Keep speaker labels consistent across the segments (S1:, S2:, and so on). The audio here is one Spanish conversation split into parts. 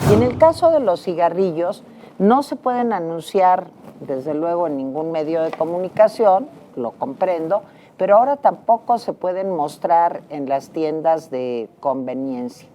S1: Y en el caso de los cigarrillos, no se pueden anunciar, desde luego, en ningún medio de comunicación, lo comprendo, pero ahora tampoco se pueden mostrar en las tiendas de conveniencia.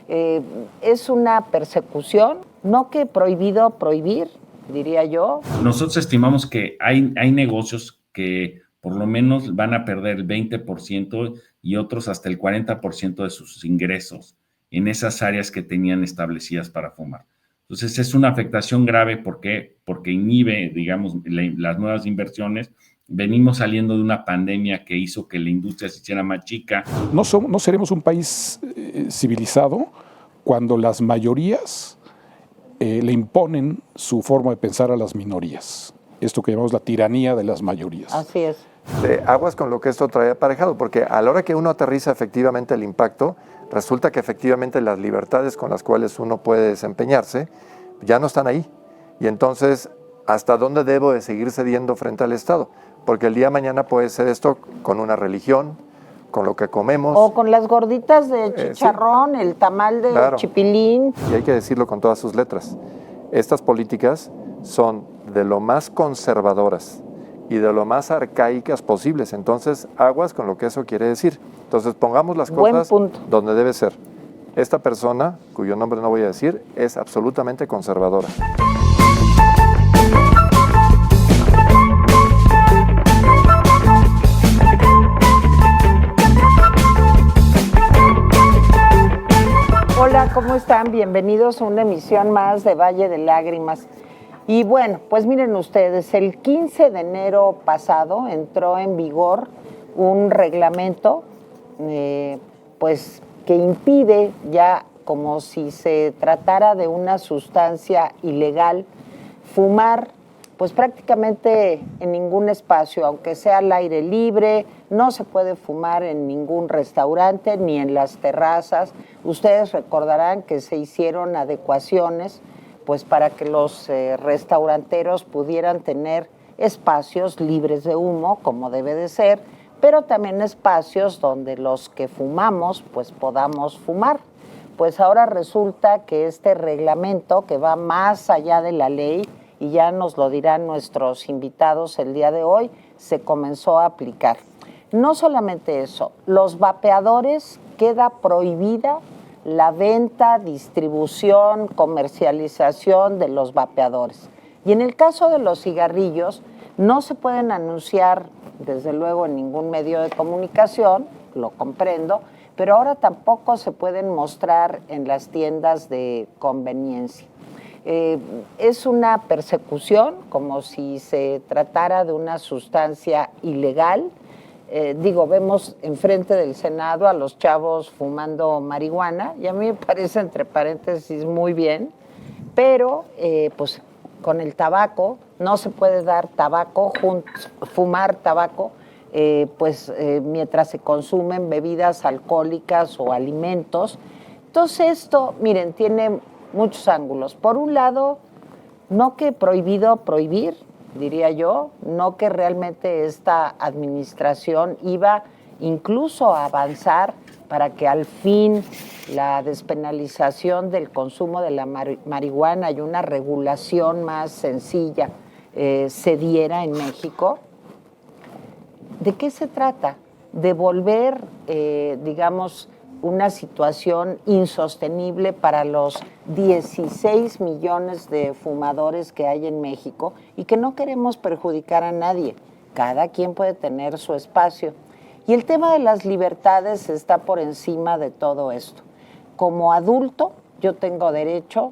S1: Es una persecución, no que prohibido prohibir, diría yo.
S2: Nosotros estimamos que hay negocios que por lo menos van a perder el 20% y otros hasta el 40% de sus ingresos en esas áreas que tenían establecidas para fumar. Entonces es una afectación grave porque inhibe, digamos, las nuevas inversiones. Venimos saliendo de una pandemia que hizo que la industria se hiciera más chica.
S3: No seremos un país civilizado cuando las mayorías le imponen su forma de pensar a las minorías. Esto que llamamos la tiranía de las mayorías.
S1: Así es.
S4: Aguas con lo que esto trae aparejado, porque a la hora que uno aterriza efectivamente el impacto, resulta que efectivamente las libertades con las cuales uno puede desempeñarse ya no están ahí. Y entonces, ¿hasta dónde debo de seguir cediendo frente al Estado? Porque el día de mañana puede ser esto con una religión, con lo que comemos.
S1: O con las gorditas de chicharrón, sí. El tamal de chipilín.
S4: Y hay que decirlo con todas sus letras. Estas políticas son de lo más conservadoras y de lo más arcaicas posibles. Entonces, aguas con lo que eso quiere decir. Entonces, pongamos las cosas donde debe ser. Esta persona, cuyo nombre no voy a decir, es absolutamente conservadora.
S1: Hola, ¿cómo están? Bienvenidos a una emisión más de Valle de Lágrimas. Y bueno, pues miren ustedes, el 15 de enero pasado entró en vigor un reglamento pues que impide ya, como si se tratara de una sustancia ilegal, fumar pues prácticamente en ningún espacio, aunque sea al aire libre. No se puede fumar en ningún restaurante ni en las terrazas. Ustedes recordarán que se hicieron adecuaciones pues para que los restauranteros pudieran tener espacios libres de humo, como debe de ser, pero también espacios donde los que fumamos pues podamos fumar. Pues ahora resulta que este reglamento, que va más allá de la ley, y ya nos lo dirán nuestros invitados el día de hoy, se comenzó a aplicar. No solamente eso, los vapeadores, queda prohibida la venta, distribución, comercialización de los vapeadores. Y en el caso de los cigarrillos, no se pueden anunciar, desde luego, en ningún medio de comunicación, lo comprendo, pero ahora tampoco se pueden mostrar en las tiendas de conveniencia. Es una persecución, como si se tratara de una sustancia ilegal. Vemos enfrente del Senado a los chavos fumando marihuana, y a mí me parece, entre paréntesis, muy bien, pero pues con el tabaco no se puede dar tabaco, fumar tabaco, mientras se consumen bebidas alcohólicas o alimentos. Entonces esto, miren, tiene muchos ángulos. Por un lado, no que prohibido prohibir, diría yo, no que realmente esta administración iba incluso a avanzar para que al fin la despenalización del consumo de la marihuana y una regulación más sencilla se diera en México. ¿De qué se trata? De volver, una situación insostenible para los 16 millones de fumadores que hay en México y que no queremos perjudicar a nadie. Cada quien puede tener su espacio. Y el tema de las libertades está por encima de todo esto. Como adulto, yo tengo derecho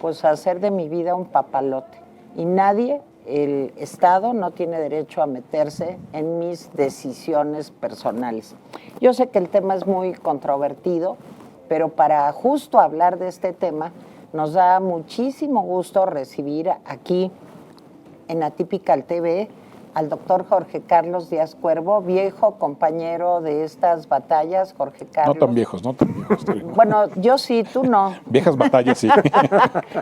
S1: pues, a hacer de mi vida un papalote. Y nadie, el Estado, no tiene derecho a meterse en mis decisiones personales. Yo sé que el tema es muy controvertido, pero para justo hablar de este tema, nos da muchísimo gusto recibir aquí en Atypical TV al doctor Jorge Carlos Díaz Cuervo, viejo compañero de estas batallas. Jorge Carlos.
S3: No tan viejos.
S1: Bueno, yo sí, tú no.
S3: Viejas batallas, sí.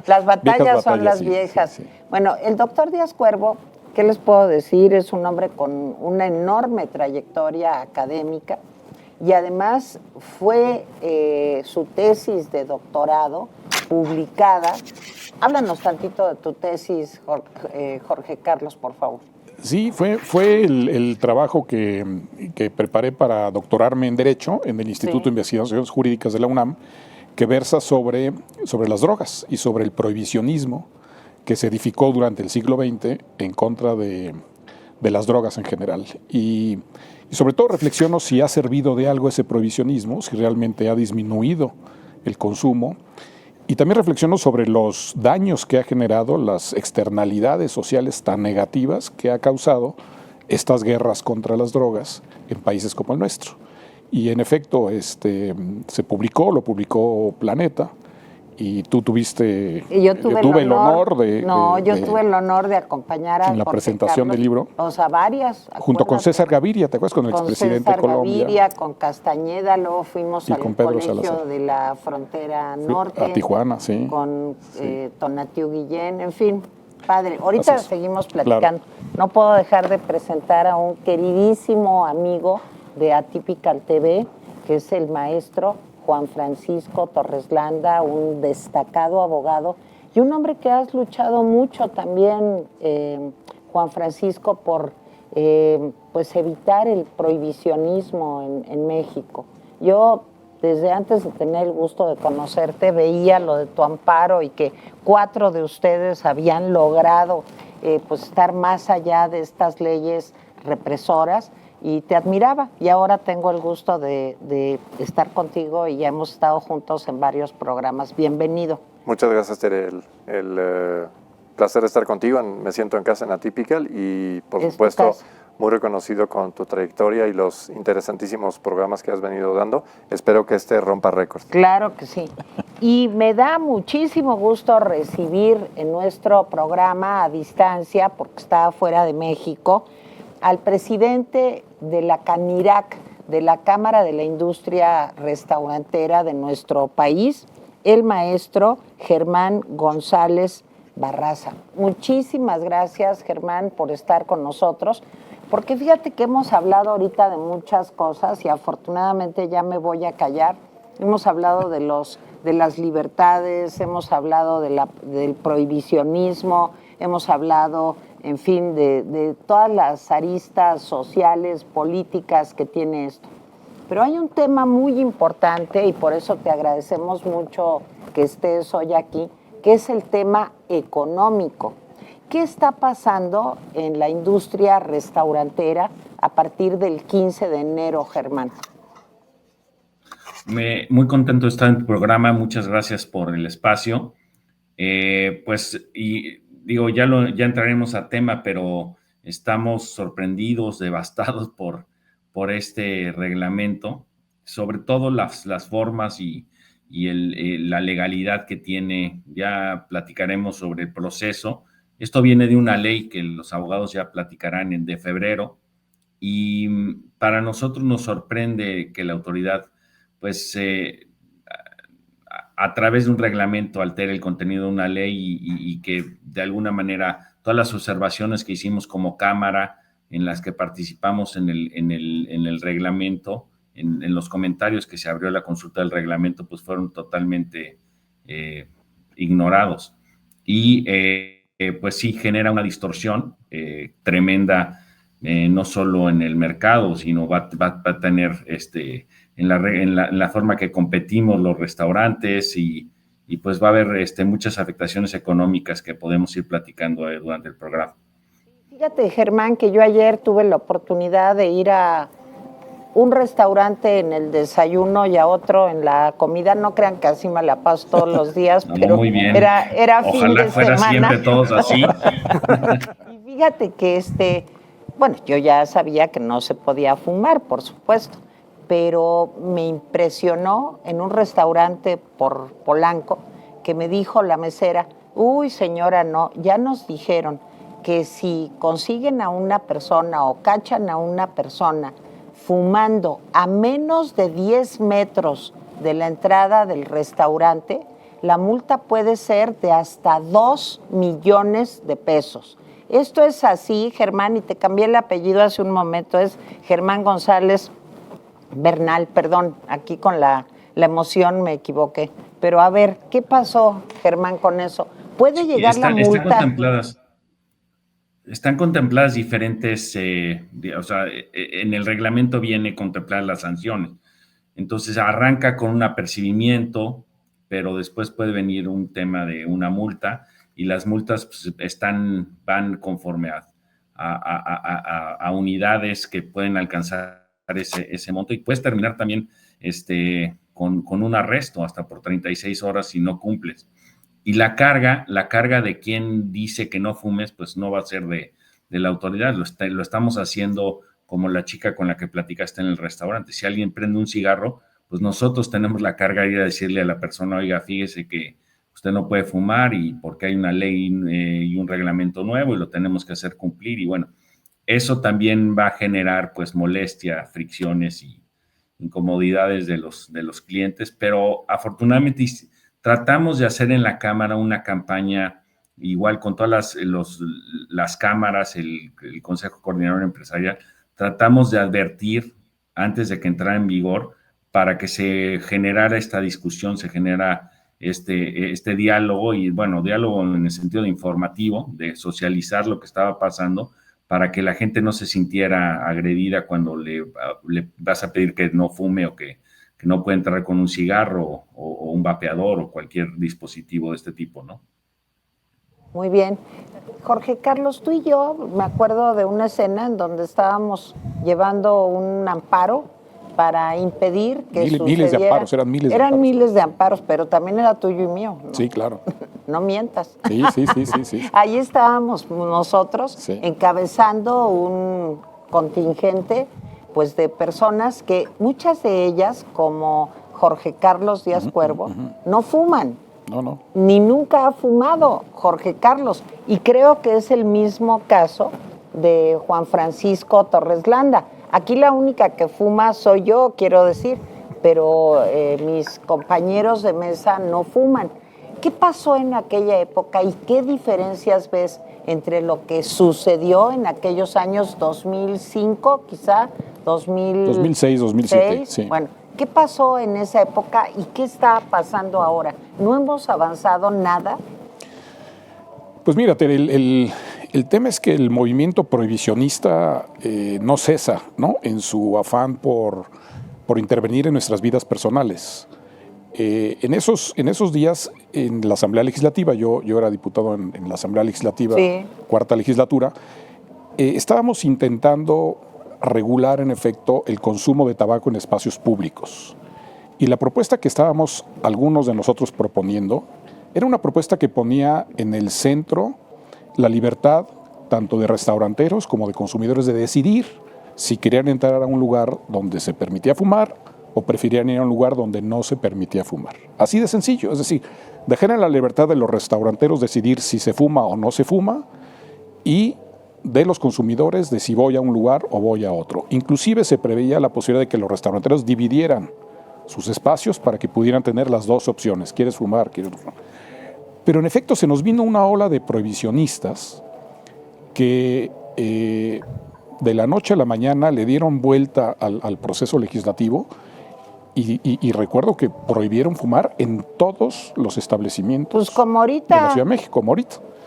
S1: Las batallas son las viejas. Sí. Bueno, el doctor Díaz Cuervo, ¿qué les puedo decir? Es un hombre con una enorme trayectoria académica y además fue su tesis de doctorado publicada. Háblanos tantito de tu tesis, Jorge Carlos, por favor.
S3: Sí, fue el trabajo que preparé para doctorarme en Derecho en el Instituto de Investigaciones Jurídicas de la UNAM, que versa sobre las drogas y sobre el prohibicionismo que se edificó durante el siglo XX en contra de las drogas en general. Y sobre todo reflexiono si ha servido de algo ese prohibicionismo, si realmente ha disminuido el consumo. Y también reflexiono sobre los daños que ha generado, las externalidades sociales tan negativas que ha causado estas guerras contra las drogas en países como el nuestro. Y en efecto, lo publicó Planeta, y tú tuviste,
S1: yo tuve el honor
S3: de
S1: tuve el honor de acompañar a
S3: en la
S1: Jorge
S3: presentación
S1: Carlos,
S3: del libro,
S1: o sea, varias,
S3: junto con César Gaviria, ¿te acuerdas? Con el expresidente de Colombia.
S1: Con Gaviria, con Castañeda, luego fuimos al colegio
S3: Salazar.
S1: de la frontera norte,
S3: a Tijuana, sí,
S1: con Tonatiuh Guillén, en fin, padre. Ahorita seguimos platicando.
S3: Claro.
S1: No puedo dejar de presentar a un queridísimo amigo de Atypical TV, que es el maestro Juan Francisco Torres Landa, un destacado abogado y un hombre que has luchado mucho también, Juan Francisco, por pues evitar el prohibicionismo en México. Yo, desde antes de tener el gusto de conocerte, veía lo de tu amparo y que 4 de ustedes habían logrado pues estar más allá de estas leyes represoras, y te admiraba, y ahora tengo el gusto de estar contigo y ya hemos estado juntos en varios programas. Bienvenido.
S4: Muchas gracias, Tere. El placer de estar contigo. Me siento en casa en Atypical y, por supuesto, muy reconocido con tu trayectoria y los interesantísimos programas que has venido dando. Espero que rompa récords.
S1: Claro que sí. Y me da muchísimo gusto recibir en nuestro programa a distancia, porque está fuera de México, al presidente de la CANIRAC, de la Cámara de la Industria Restaurantera de nuestro país, el maestro Germán González Barraza. Muchísimas gracias, Germán, por estar con nosotros, porque fíjate que hemos hablado ahorita de muchas cosas y afortunadamente ya me voy a callar. Hemos hablado de las libertades, hemos hablado del prohibicionismo, hemos hablado, en fin, de todas las aristas sociales, políticas que tiene esto. Pero hay un tema muy importante, y por eso te agradecemos mucho que estés hoy aquí, que es el tema económico. ¿Qué está pasando en la industria restaurantera a partir del 15 de enero, Germán?
S2: Muy contento de estar en tu programa. Muchas gracias por el espacio. Ya entraremos a tema, pero estamos sorprendidos, devastados por este reglamento, sobre todo las formas y la legalidad que tiene. Ya platicaremos sobre el proceso. Esto viene de una ley que los abogados ya platicarán de febrero, y para nosotros nos sorprende que la autoridad, pues, a través de un reglamento altere el contenido de una ley y que de alguna manera todas las observaciones que hicimos como Cámara, en las que participamos en el reglamento, en los comentarios que se abrió la consulta del reglamento, pues fueron totalmente ignorados. Y pues sí genera una distorsión tremenda, no solo en el mercado, sino va a tener en la forma que competimos los restaurantes, y pues va a haber muchas afectaciones económicas que podemos ir platicando durante el programa.
S1: Fíjate, Germán, que yo ayer tuve la oportunidad de ir a un restaurante en el desayuno y a otro en la comida. No crean que así me la paso todos los días, pero
S2: muy bien.
S1: Era fin de semana.
S2: Ojalá fuera siempre todos así.
S1: Y fíjate que bueno, yo ya sabía que no se podía fumar, por supuesto, pero me impresionó en un restaurante por Polanco que me dijo la mesera: uy, señora, no, ya nos dijeron que si consiguen a una persona o cachan a una persona fumando a menos de 10 metros de la entrada del restaurante, la multa puede ser de hasta 2 millones de pesos. Esto es así, Germán, y te cambié el apellido hace un momento, es Germán González Bernal, perdón, aquí con la la emoción me equivoqué. Pero a ver, ¿qué pasó, Germán, con eso? ¿Puede llegar la multa?
S2: Están contempladas diferentes, o sea, en el reglamento viene contempladas las sanciones. Entonces arranca con un apercibimiento, pero después puede venir un tema de una multa y las multas pues, van conforme a unidades que pueden alcanzar ese monto y puedes terminar también con un arresto hasta por 36 horas si no cumples. Y la carga de quien dice que no fumes, pues no va a ser de la autoridad, lo estamos haciendo como la chica con la que platicaste en el restaurante. Si alguien prende un cigarro, pues nosotros tenemos la carga de ir a decirle a la persona, oiga, fíjese que usted no puede fumar y porque hay una ley y un reglamento nuevo y lo tenemos que hacer cumplir. Y bueno, eso también va a generar pues molestia, fricciones y incomodidades de los clientes, pero afortunadamente tratamos de hacer en la Cámara una campaña igual con todas las cámaras, el Consejo Coordinador Empresarial, tratamos de advertir antes de que entrara en vigor para que se generara esta discusión, se genera este diálogo y bueno, diálogo en el sentido de informativo, de socializar lo que estaba pasando para que la gente no se sintiera agredida cuando le vas a pedir que no fume o que no puede entrar con un cigarro o un vapeador o cualquier dispositivo de este tipo, ¿no?
S1: Muy bien. Jorge Carlos, tú y yo me acuerdo de una escena en donde estábamos llevando un amparo para impedir que sucediera.
S3: Miles de amparos, eran miles de amparos.
S1: Eran miles de amparos, pero también era tuyo y mío, ¿no?
S3: Sí, claro.
S1: No mientas.
S3: Sí.
S1: Ahí estábamos nosotros
S3: sí.
S1: encabezando un contingente pues de personas que muchas de ellas, como Jorge Carlos Díaz Cuervo, no fuman.
S3: No.
S1: Ni nunca ha fumado Jorge Carlos. Y creo que es el mismo caso de Juan Francisco Torres Landa. Aquí la única que fuma soy yo, quiero decir, pero mis compañeros de mesa no fuman. ¿Qué pasó en aquella época y qué diferencias ves entre lo que sucedió en aquellos años 2005, quizá,
S3: 2006, 2007, sí.
S1: Bueno, ¿qué pasó en esa época y qué está pasando ahora? ¿No hemos avanzado nada?
S3: Pues mira, Tere, el tema es que el movimiento prohibicionista no cesa, ¿no? En su afán por intervenir en nuestras vidas personales. En esos días, en la Asamblea Legislativa, yo era diputado en la Asamblea Legislativa,
S1: sí.
S3: Cuarta Legislatura, estábamos intentando regular, en efecto, el consumo de tabaco en espacios públicos. Y la propuesta que estábamos algunos de nosotros proponiendo era una propuesta que ponía en el centro la libertad tanto de restauranteros como de consumidores de decidir si querían entrar a un lugar donde se permitía fumar o preferían ir a un lugar donde no se permitía fumar. Así de sencillo, es decir, dejar en la libertad de los restauranteros decidir si se fuma o no se fuma y de los consumidores de si voy a un lugar o voy a otro. Inclusive se preveía la posibilidad de que los restauranteros dividieran sus espacios para que pudieran tener las dos opciones, ¿quieres fumar? ¿Quieres fumar? Pero en efecto se nos vino una ola de prohibicionistas que de la noche a la mañana le dieron vuelta al proceso legislativo y recuerdo que prohibieron fumar en todos los establecimientos
S1: pues como ahorita,
S3: de la Ciudad de México,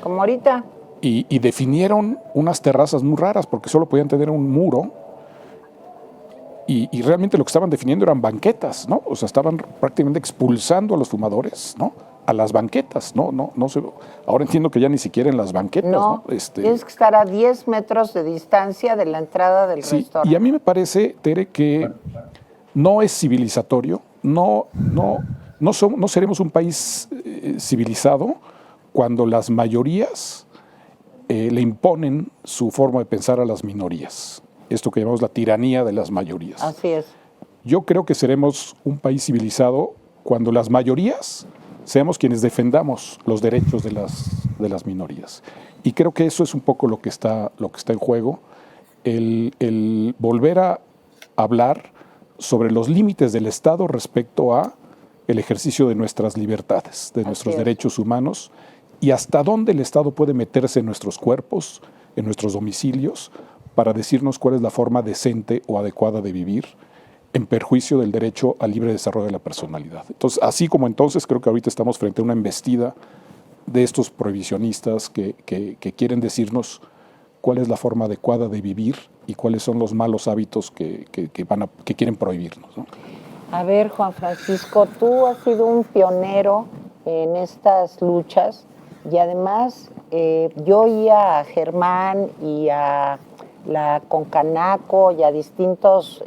S3: como ahorita. Y definieron unas terrazas muy raras porque solo podían tener un muro y realmente lo que estaban definiendo eran banquetas, ¿no? O sea, estaban prácticamente expulsando a los fumadores, ¿no? A las banquetas, no sé. Ahora entiendo que ya ni siquiera en las banquetas, ¿no?
S1: Tienes que estar a 10 metros de distancia de la entrada del restaurante.
S3: Y a mí me parece, Tere, que no es civilizatorio, no seremos un país civilizado cuando las mayorías le imponen su forma de pensar a las minorías. Esto que llamamos la tiranía de las mayorías.
S1: Así es.
S3: Yo creo que seremos un país civilizado cuando las mayorías seamos quienes defendamos los derechos de las minorías. Y creo que eso es un poco lo que está en juego, el volver a hablar sobre los límites del Estado respecto a el ejercicio de nuestras libertades, de nuestros derechos humanos, y hasta dónde el Estado puede meterse en nuestros cuerpos, en nuestros domicilios, para decirnos cuál es la forma decente o adecuada de vivir en perjuicio del derecho al libre desarrollo de la personalidad. Entonces, así como entonces, creo que ahorita estamos frente a una embestida de estos prohibicionistas que quieren decirnos cuál es la forma adecuada de vivir y cuáles son los malos hábitos que quieren prohibirnos, ¿no?
S1: A ver, Juan Francisco, tú has sido un pionero en estas luchas y además yo oía a Germán y a la Concanaco y a distintos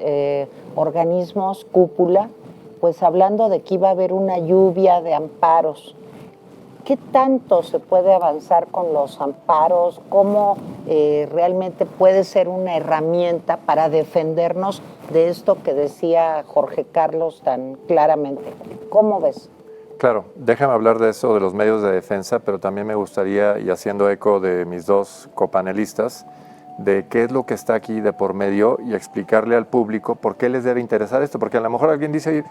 S1: organismos cúpula, pues hablando de que iba a haber una lluvia de amparos. ¿Qué tanto se puede avanzar con los amparos? ¿Cómo realmente puede ser una herramienta para defendernos de esto que decía Jorge Carlos tan claramente? ¿Cómo ves?
S4: Claro, déjame hablar de eso, de los medios de defensa, pero también me gustaría, y haciendo eco de mis dos copanelistas, de qué es lo que está aquí de por medio y explicarle al público por qué les debe interesar esto, porque a lo mejor alguien dice,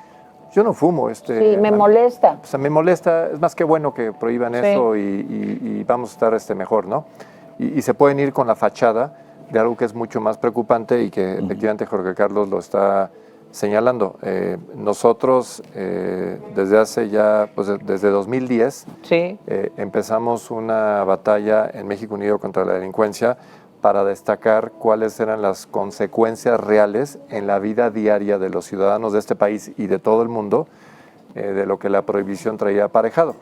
S4: yo no fumo.
S1: Sí, me molesta.
S4: O sea, me molesta, es más que bueno que prohíban eso y vamos a estar mejor, ¿no? Y se pueden ir con la fachada de algo que es mucho más preocupante y que efectivamente Jorge Carlos lo está señalando. Nosotros desde hace ya, pues desde 2010, empezamos una batalla en México Unido contra la delincuencia para destacar cuáles eran las consecuencias reales en la vida diaria de los ciudadanos de este país y de todo el mundo de lo que la prohibición traía aparejado.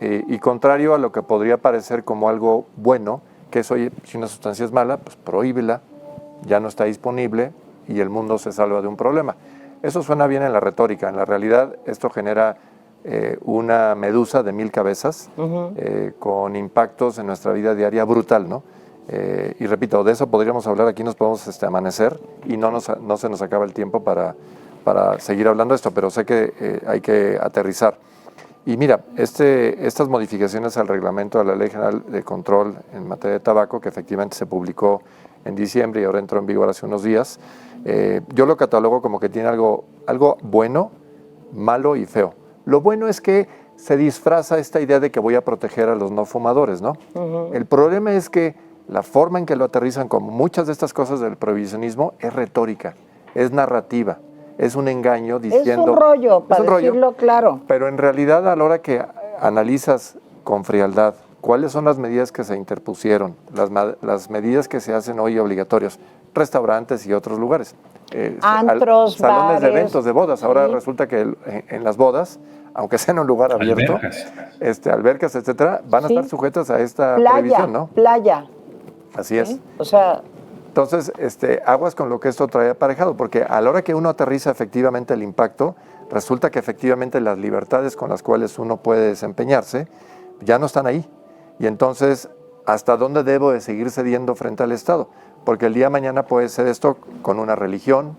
S4: Y contrario a lo que podría parecer como algo bueno, que es, oye, si una sustancia es mala, pues prohíbela, ya no está disponible y el mundo se salva de un problema. Eso suena bien en la retórica, en la realidad esto genera una medusa de 1000 cabezas con impactos en nuestra vida diaria brutal, ¿no? Y repito, de eso podríamos hablar, aquí nos podemos amanecer y no se nos acaba el tiempo para seguir hablando de esto, pero sé que hay que aterrizar. Y mira, estas modificaciones al reglamento de la Ley General de Control en materia de tabaco, que efectivamente se publicó en diciembre y ahora entró en vigor hace unos días, yo lo catalogo como que tiene algo bueno, malo y feo. Lo bueno es que se disfraza esta idea de que voy a proteger a los no fumadores, ¿no? El problema es que la forma en que lo aterrizan, como muchas de estas cosas del prohibicionismo, es retórica, es narrativa, es un engaño diciendo...
S1: Es un rollo, para decirlo claro.
S4: Pero en realidad, a la hora que analizas con frialdad cuáles son las medidas que se interpusieron, las medidas que se hacen hoy obligatorias, restaurantes y otros lugares,
S1: antros,
S4: salones
S1: bares,
S4: de eventos, de bodas. Ahora resulta que en las bodas, aunque sea en un lugar abierto, albercas, etcétera, van a estar sujetas a esta prohibición, ¿no?
S1: Playa.
S4: Así es.
S1: O sea...
S4: Entonces, aguas con lo que esto trae aparejado, porque a la hora que uno aterriza efectivamente el impacto, resulta que efectivamente las libertades con las cuales uno puede desempeñarse ya no están ahí. Y entonces, ¿hasta dónde debo de seguir cediendo frente al Estado? Porque el día de mañana puede ser esto con una religión,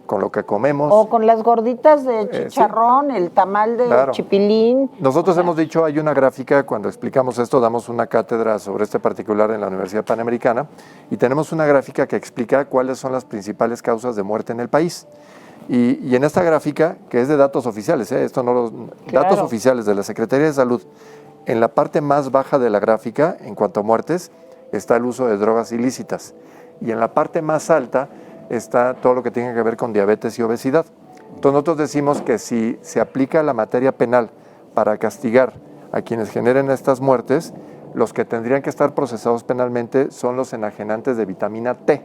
S4: con lo que comemos.
S1: O con las gorditas de chicharrón, el tamal de chipilín.
S4: Nosotros hemos dicho, hay una gráfica, cuando explicamos esto, damos una cátedra sobre este particular en la Universidad Panamericana, y tenemos una gráfica que explica cuáles son las principales causas de muerte en el país. Y en esta gráfica, que es de datos oficiales, datos oficiales de la Secretaría de Salud, en la parte más baja de la gráfica, en cuanto a muertes, está el uso de drogas ilícitas. Y en la parte más alta está todo lo que tiene que ver con diabetes y obesidad. Entonces nosotros decimos que si se aplica la materia penal para castigar a quienes generen estas muertes, los que tendrían que estar procesados penalmente son los enajenantes de vitamina T,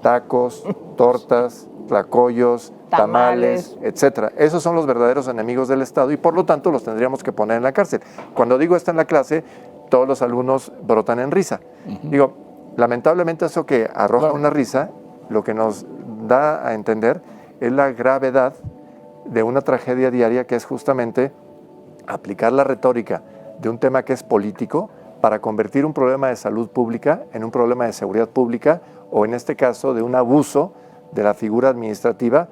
S4: tacos, tortas, tlacoyos, tamales, etcétera. Esos son los verdaderos enemigos del Estado y por lo tanto los tendríamos que poner en la cárcel. Cuando digo esto en la clase, todos los alumnos brotan en risa. Digo, lamentablemente eso que arroja una risa, lo que nos da a entender es la gravedad de una tragedia diaria que es justamente aplicar la retórica de un tema que es político para convertir un problema de salud pública en un problema de seguridad pública o en este caso de un abuso de la figura administrativa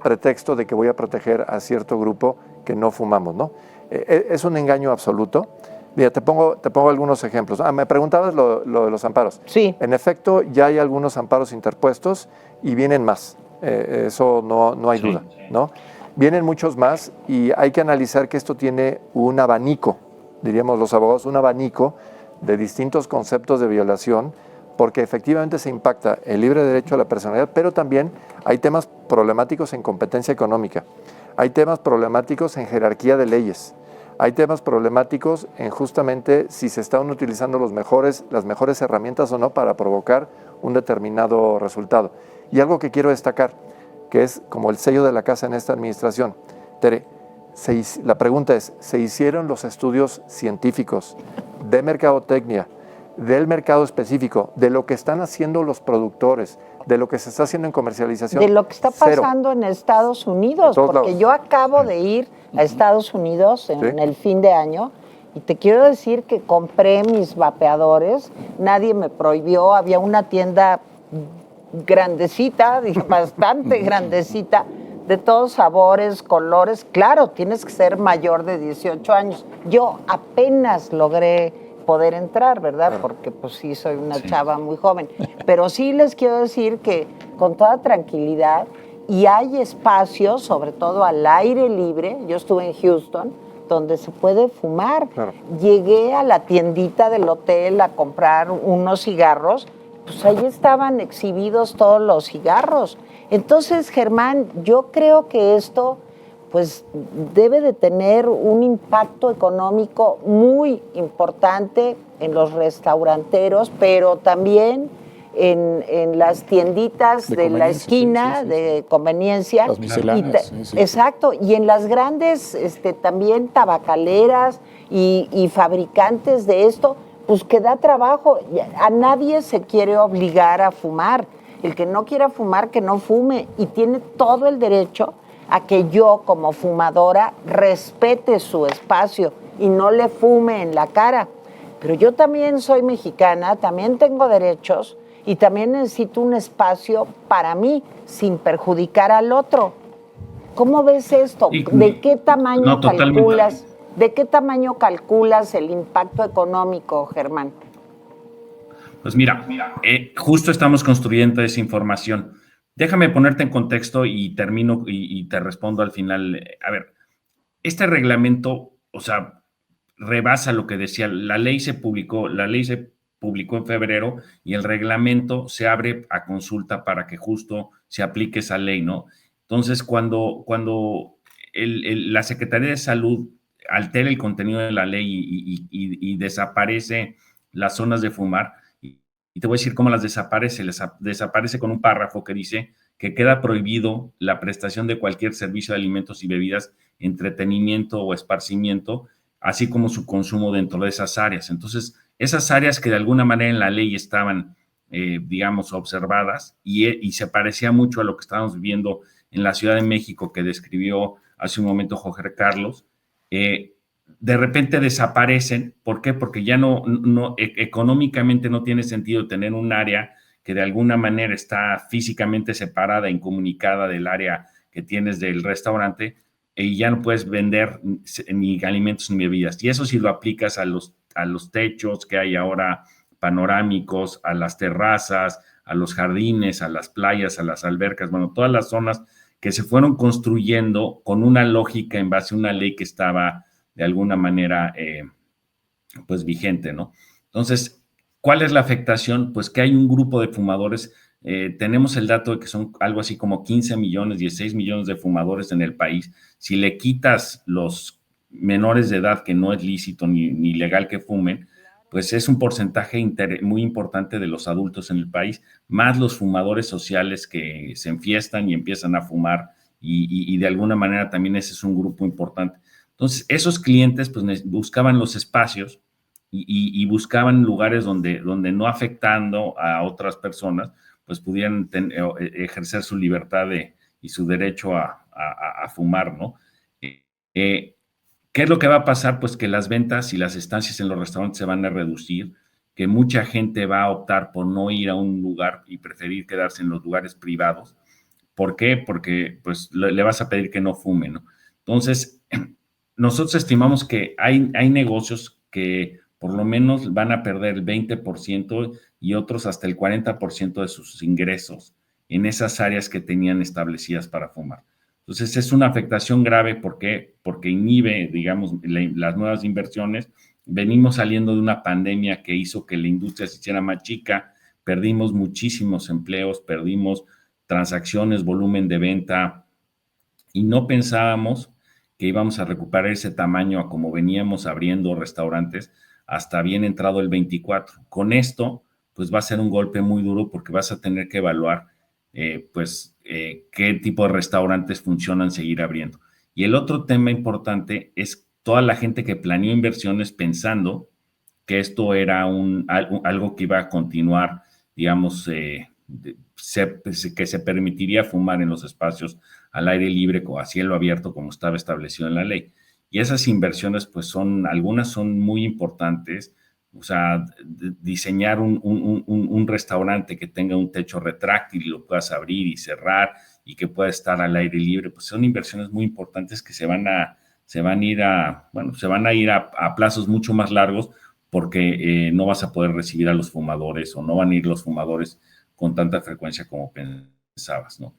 S4: pretexto de que voy a proteger a cierto grupo que no fumamos, ¿no? Es un engaño absoluto. Mira, te pongo algunos ejemplos. Me preguntabas lo de los amparos.
S1: Sí.
S4: En efecto, ya hay algunos amparos interpuestos y vienen más. Eso no hay duda, ¿no? Vienen muchos más y hay que analizar que esto tiene un abanico, diríamos los abogados, un abanico de distintos conceptos de violación porque efectivamente se impacta el libre derecho a la personalidad, pero también hay temas problemáticos en competencia económica, hay temas problemáticos en jerarquía de leyes, hay temas problemáticos en justamente si se están utilizando las mejores herramientas o no para provocar un determinado resultado. Y algo que quiero destacar, que es como el sello de la casa en esta administración. Tere, la pregunta es, ¿se hicieron los estudios científicos de mercadotecnia, del mercado específico, de lo que están haciendo los productores, de lo que se está haciendo en comercialización?
S1: De lo que está pasando en Estados Unidos, porque
S4: lados.
S1: yo acabo de ir a Estados Unidos en el fin de año y te quiero decir que compré mis vapeadores, nadie me prohibió, había una tienda grandecita, bastante grandecita, de todos sabores, colores. Claro, tienes que ser mayor de 18 años. Yo apenas logré poder entrar, ¿verdad? Porque pues sí, soy una chava muy joven. Pero sí les quiero decir que con toda tranquilidad, y hay espacios, sobre todo al aire libre, yo estuve en Houston, donde se puede fumar.
S4: Claro.
S1: Llegué a la tiendita del hotel a comprar unos cigarros, pues ahí estaban exhibidos todos los cigarros. Entonces, Germán, yo creo que esto pues debe de tener un impacto económico muy importante en los restauranteros, pero también en las tienditas de la esquina, de conveniencia.
S3: Las misceláneas.
S1: Exacto, y en las grandes también tabacaleras y fabricantes de esto, pues que da trabajo. A nadie se quiere obligar a fumar. El que no quiera fumar, que no fume, y tiene todo el derecho a que yo, como fumadora, respete su espacio y no le fume en la cara. Pero yo también soy mexicana, también tengo derechos y también necesito un espacio para mí, sin perjudicar al otro. ¿Cómo ves esto? ¿De qué tamaño calculas? ¿De qué tamaño calculas el impacto económico, Germán?
S2: Pues mira, justo estamos construyendo esa información. Déjame ponerte en contexto y termino y te respondo al final. A ver, este reglamento, o sea, rebasa lo que decía. La ley se publicó en febrero y el reglamento se abre a consulta para que justo se aplique esa ley, ¿no? Entonces, cuando la Secretaría de Salud altera el contenido de la ley y desaparece las zonas de fumar, y te voy a decir cómo las desaparece. Desaparece con un párrafo que dice que queda prohibido la prestación de cualquier servicio de alimentos y bebidas, entretenimiento o esparcimiento, así como su consumo dentro de esas áreas. Entonces, esas áreas que de alguna manera en la ley estaban, digamos, observadas y se parecía mucho a lo que estábamos viviendo en la Ciudad de México que describió hace un momento Jorge Carlos, de repente desaparecen. ¿Por qué? Porque ya no económicamente no tiene sentido tener un área que de alguna manera está físicamente separada, incomunicada del área que tienes del restaurante, y ya no puedes vender ni alimentos ni bebidas. Y eso si lo aplicas a los techos que hay ahora panorámicos, a las terrazas, a los jardines, a las playas, a las albercas, bueno, todas las zonas que se fueron construyendo con una lógica en base a una ley que estaba de alguna manera, pues vigente, ¿no? Entonces, ¿cuál es la afectación? Pues que hay un grupo de fumadores, tenemos el dato de que son algo así como 15 millones, 16 millones de fumadores en el país. Si le quitas los menores de edad, que no es lícito ni legal que fumen, pues es un porcentaje muy importante de los adultos en el país, más los fumadores sociales que se enfiestan y empiezan a fumar, y de alguna manera también ese es un grupo importante. Entonces, esos clientes pues buscaban los espacios y buscaban lugares donde no afectando a otras personas, pues pudieran ejercer su libertad y su derecho a fumar, ¿no? ¿Qué es lo que va a pasar? Pues que las ventas y las estancias en los restaurantes se van a reducir, que mucha gente va a optar por no ir a un lugar y preferir quedarse en los lugares privados. ¿Por qué? Porque pues le vas a pedir que no fume, ¿no? Entonces, nosotros estimamos que hay negocios que por lo menos van a perder el 20% y otros hasta el 40% de sus ingresos en esas áreas que tenían establecidas para fumar. Entonces, es una afectación grave. ¿Por qué? Porque inhibe, digamos, las nuevas inversiones. Venimos saliendo de una pandemia que hizo que la industria se hiciera más chica, perdimos muchísimos empleos, perdimos transacciones, volumen de venta, y no pensábamos que íbamos a recuperar ese tamaño a como veníamos abriendo restaurantes hasta bien entrado el 24. Con esto, pues va a ser un golpe muy duro porque vas a tener que evaluar, qué tipo de restaurantes funcionan seguir abriendo. Y el otro tema importante es toda la gente que planeó inversiones pensando que esto era algo que iba a continuar, digamos, que se permitiría fumar en los espacios al aire libre o a cielo abierto como estaba establecido en la ley. Y esas inversiones, pues algunas son muy importantes. O sea, diseñar un restaurante que tenga un techo retráctil y lo puedas abrir y cerrar y que pueda estar al aire libre, pues son inversiones muy importantes que se van a ir a plazos mucho más largos porque no vas a poder recibir a los fumadores o no van a ir los fumadores con tanta frecuencia como pensabas, ¿no?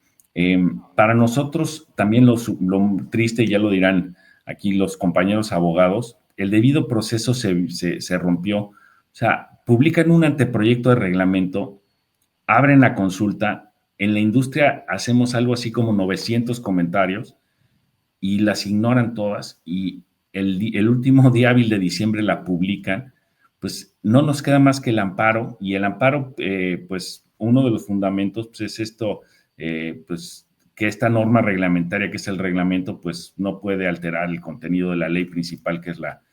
S2: Para nosotros también lo triste, ya lo dirán aquí los compañeros abogados, el debido proceso se rompió. O sea, publican un anteproyecto de reglamento, abren la consulta, en la industria hacemos algo así como 900 comentarios y las ignoran todas y el último día hábil de diciembre la publican. Pues no nos queda más que el amparo, y el amparo, pues uno de los fundamentos pues, es esto, pues que esta norma reglamentaria, que es el reglamento, pues no puede alterar el contenido de la ley principal, que es la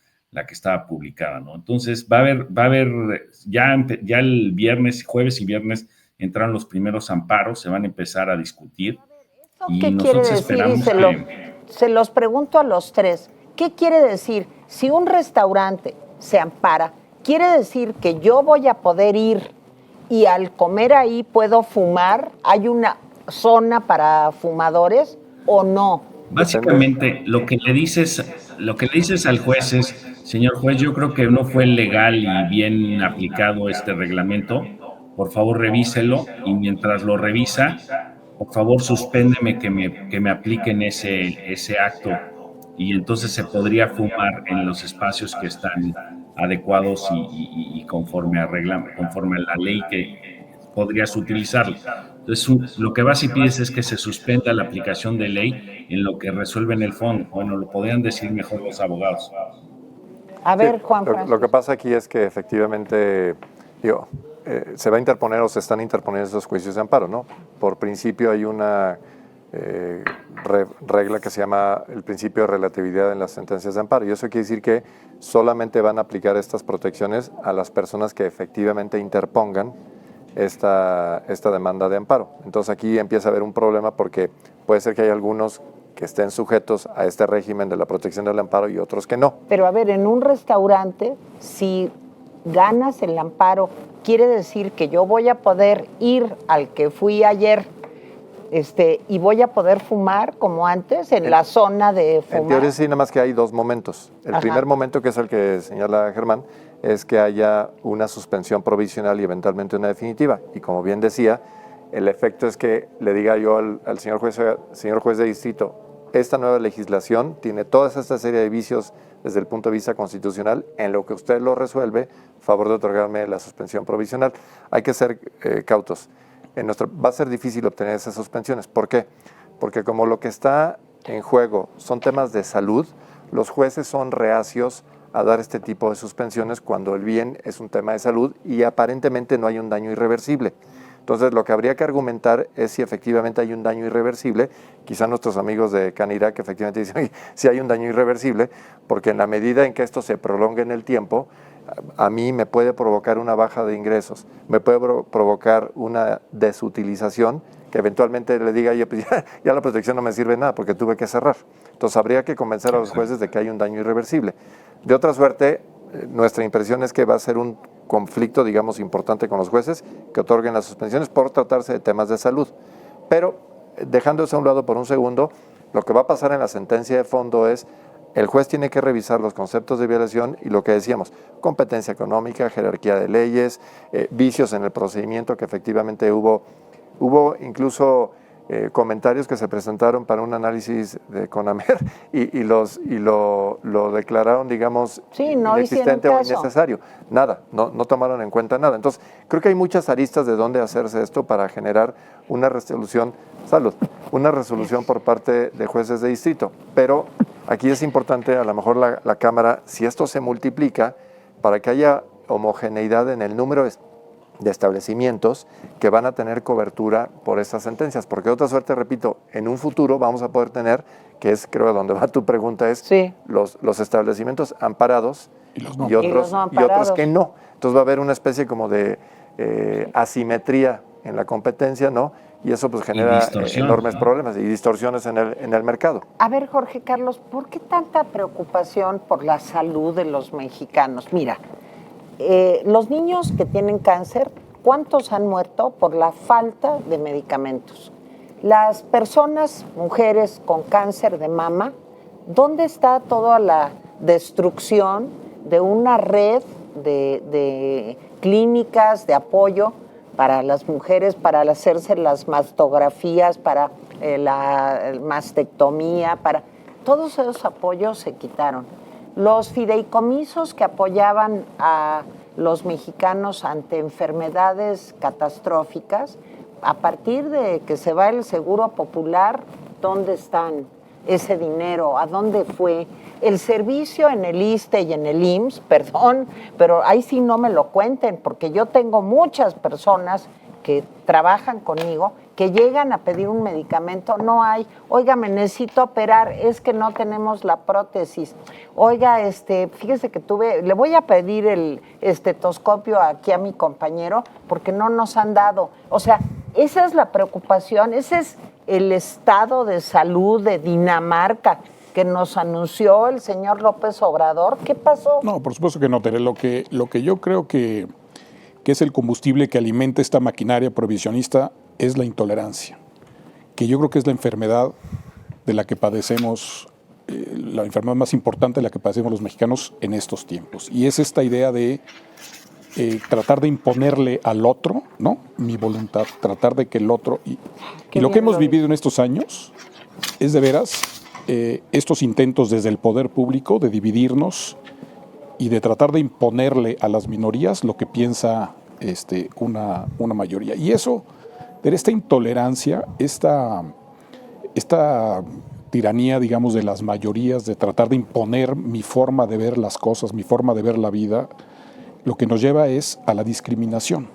S2: que estaba publicada, ¿no? Entonces va a haber ya el viernes, jueves y viernes entraron los primeros amparos, se van a empezar a discutir. Y
S1: ¿qué quiere decir? Y se los pregunto a los tres. ¿Qué quiere decir? Si un restaurante se ampara, ¿quiere decir que yo voy a poder ir y al comer ahí puedo fumar? ¿Hay una zona para fumadores o no?
S2: Básicamente, lo que le dices al juez es, señor juez, yo creo que no fue legal y bien aplicado este reglamento. Por favor, revíselo, y mientras lo revisa, por favor, suspéndeme que me apliquen ese acto, y entonces se podría fumar en los espacios que están adecuados y conforme a la ley que podrías utilizarlo. Entonces, lo que vas y pides es que se suspenda la aplicación de ley en lo que resuelven el fondo. Bueno, lo podrían decir mejor los abogados.
S1: A ver, Juan
S4: Francisco. Lo que pasa aquí es que efectivamente, se va a interponer o se están interponiendo esos juicios de amparo, ¿no? Por principio hay una regla que se llama el principio de relatividad en las sentencias de amparo, y eso quiere decir que solamente van a aplicar estas protecciones a las personas que efectivamente interpongan esta demanda de amparo. Entonces aquí empieza a haber un problema porque puede ser que hay algunos que estén sujetos a este régimen de la protección del amparo y otros que no.
S1: Pero a ver, en un restaurante, si ganas el amparo, quiere decir que yo voy a poder ir al que fui ayer y voy a poder fumar como antes en la zona de fumar.
S4: En teoría sí, nada más que hay dos momentos. El primer momento, que es el que señala Germán, es que haya una suspensión provisional y eventualmente una definitiva. Y como bien decía, el efecto es que le diga yo al señor juez de distrito, esta nueva legislación tiene toda esta serie de vicios desde el punto de vista constitucional, en lo que usted lo resuelve, favor de otorgarme la suspensión provisional. Hay que ser cautos. Va a ser difícil obtener esas suspensiones. ¿Por qué? Porque como lo que está en juego son temas de salud, los jueces son reacios a dar este tipo de suspensiones cuando el bien es un tema de salud y aparentemente no hay un daño irreversible. Entonces, lo que habría que argumentar es si efectivamente hay un daño irreversible. Quizá nuestros amigos de Canirac efectivamente dicen, oye, si hay un daño irreversible, porque en la medida en que esto se prolongue en el tiempo, a mí me puede provocar una baja de ingresos, me puede provocar una desutilización que eventualmente le diga, oye, pues ya la protección no me sirve de nada porque tuve que cerrar. Entonces habría que convencer a los jueces de que hay un daño irreversible. De otra suerte, nuestra impresión es que va a ser un conflicto, digamos, importante con los jueces que otorguen las suspensiones por tratarse de temas de salud. Pero, dejando eso a un lado por un segundo, lo que va a pasar en la sentencia de fondo es el juez tiene que revisar los conceptos de violación y lo que decíamos, competencia económica, jerarquía de leyes, vicios en el procedimiento, que efectivamente hubo incluso comentarios que se presentaron para un análisis de CONAMER y lo declararon, digamos,
S1: sí, no
S4: inexistente o
S1: caso.
S4: innecesario. Nada, no tomaron en cuenta nada. Entonces, creo que hay muchas aristas de dónde hacerse esto para generar una resolución, una resolución por parte de jueces de distrito. Pero aquí es importante, a lo mejor la Cámara, si esto se multiplica, para que haya homogeneidad en el número de establecimientos que van a tener cobertura por estas sentencias, porque de otra suerte, repito, en un futuro vamos a poder tener, que es creo donde va tu pregunta, es
S1: sí,
S4: los establecimientos amparados
S3: Y los no.
S4: y otros
S1: amparados.
S4: que no. Entonces va a haber una especie como de asimetría en la competencia, ¿no? Y eso pues genera enormes problemas y distorsiones en el mercado.
S1: A ver, Jorge Carlos, ¿por qué tanta preocupación por la salud de los mexicanos? Mira, los niños que tienen cáncer, ¿cuántos han muerto por la falta de medicamentos? Las personas, mujeres con cáncer de mama, ¿dónde está toda la destrucción de una red de clínicas de apoyo para las mujeres, para hacerse las mastografías, para la mastectomía, para todos esos apoyos se quitaron? Los fideicomisos que apoyaban a los mexicanos ante enfermedades catastróficas, a partir de que se va el Seguro Popular, ¿dónde están ese dinero? ¿A dónde fue? El servicio en el ISSSTE y en el IMSS, perdón, pero ahí sí no me lo cuenten, porque yo tengo muchas personas que trabajan conmigo que llegan a pedir un medicamento, no hay, oiga, me necesito operar, es que no tenemos la prótesis, oiga, fíjese que le voy a pedir el estetoscopio aquí a mi compañero porque no nos han dado. O sea, esa es la preocupación, ese es el estado de salud de Dinamarca que nos anunció el señor López Obrador. ¿Qué pasó?
S3: No, por supuesto que no, Tere. Lo que yo creo que es el combustible que alimenta esta maquinaria prohibicionista es la intolerancia, que yo creo que es la enfermedad de la que padecemos, la enfermedad más importante de la que padecemos los mexicanos en estos tiempos. Y es esta idea de tratar de imponerle al otro, ¿no?, mi voluntad, tratar de que el otro... Y lo que hemos vivido en estos años es de veras estos intentos desde el poder público de dividirnos y de tratar de imponerle a las minorías lo que piensa una mayoría. Y eso, de esta intolerancia, esta tiranía, digamos, de las mayorías, de tratar de imponer mi forma de ver las cosas, mi forma de ver la vida, lo que nos lleva es a la discriminación.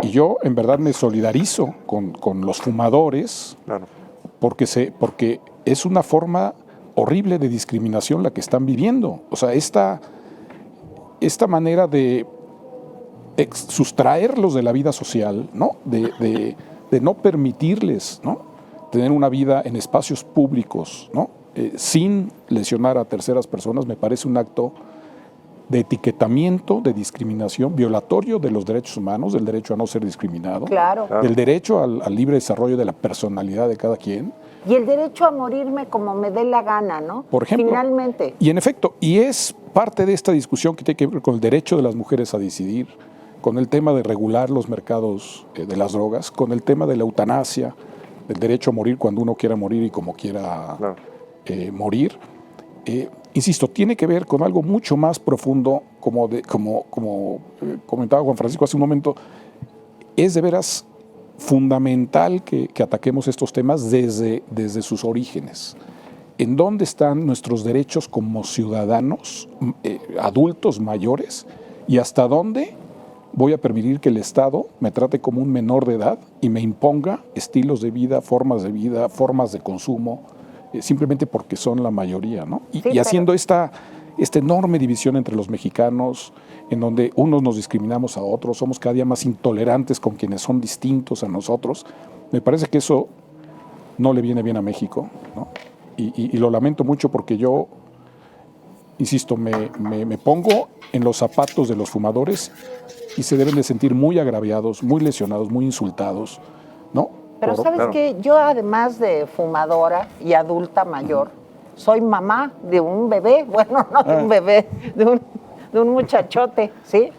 S3: Y yo, en verdad, me solidarizo con los fumadores, claro, porque es una forma horrible de discriminación la que están viviendo. O sea, esta manera de sustraerlos de la vida social, ¿no?, de no permitirles, ¿no?, tener una vida en espacios públicos, ¿no?, sin lesionar a terceras personas, me parece un acto de etiquetamiento, de discriminación, violatorio de los derechos humanos, del derecho a no ser discriminado,
S1: claro,
S3: del derecho al libre desarrollo de la personalidad de cada quien.
S1: Y el derecho a morirme como me dé la gana, ¿no?
S3: Por ejemplo.
S1: Finalmente.
S3: Y en efecto, y es parte de esta discusión que tiene que ver con el derecho de las mujeres a decidir, con el tema de regular los mercados de las drogas, con el tema de la eutanasia, del derecho a morir cuando uno quiera morir y como quiera morir. Insisto, tiene que ver con algo mucho más profundo, como comentaba Juan Francisco hace un momento. Es de veras fundamental que ataquemos estos temas desde sus orígenes. ¿En dónde están nuestros derechos como ciudadanos, adultos mayores? ¿Y hasta dónde voy a permitir que el Estado me trate como un menor de edad y me imponga estilos de vida, formas de consumo, simplemente porque son la mayoría, ¿no? Y haciendo esta enorme división entre los mexicanos, en donde unos nos discriminamos a otros, somos cada día más intolerantes con quienes son distintos a nosotros. Me parece que eso no le viene bien a México, ¿no? Y lo lamento mucho porque yo, insisto, me pongo en los zapatos de los fumadores y se deben de sentir muy agraviados, muy lesionados, muy insultados, ¿no?
S1: Pero ¿sabes qué? Yo, además de fumadora y adulta mayor, soy mamá de un bebé, bueno, no de un bebé, de un muchachote, ¿sí?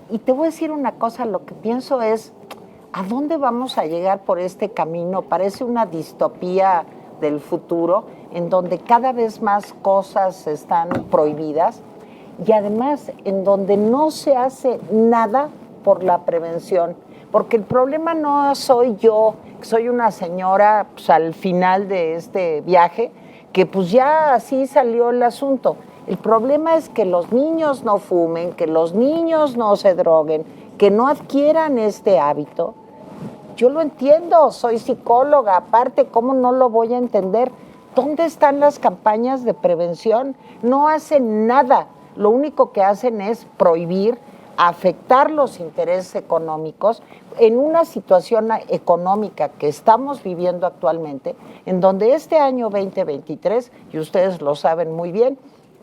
S1: Y te voy a decir una cosa, lo que pienso es, ¿A dónde vamos a llegar por este camino? Parece una distopía del futuro en donde cada vez más cosas están prohibidas y además en donde no se hace nada por la prevención. Porque el problema no soy yo, que soy una señora pues, al final de este viaje, que pues ya así salió el asunto. El problema es que los niños no fumen, que los niños no se droguen, que no adquieran este hábito. Yo lo entiendo, soy psicóloga, aparte, ¿cómo no lo voy a entender? ¿Dónde están las campañas de prevención? No hacen nada, lo único que hacen es prohibir, afectar los intereses económicos en una situación económica que estamos viviendo actualmente, en donde este año 2023, y ustedes lo saben muy bien,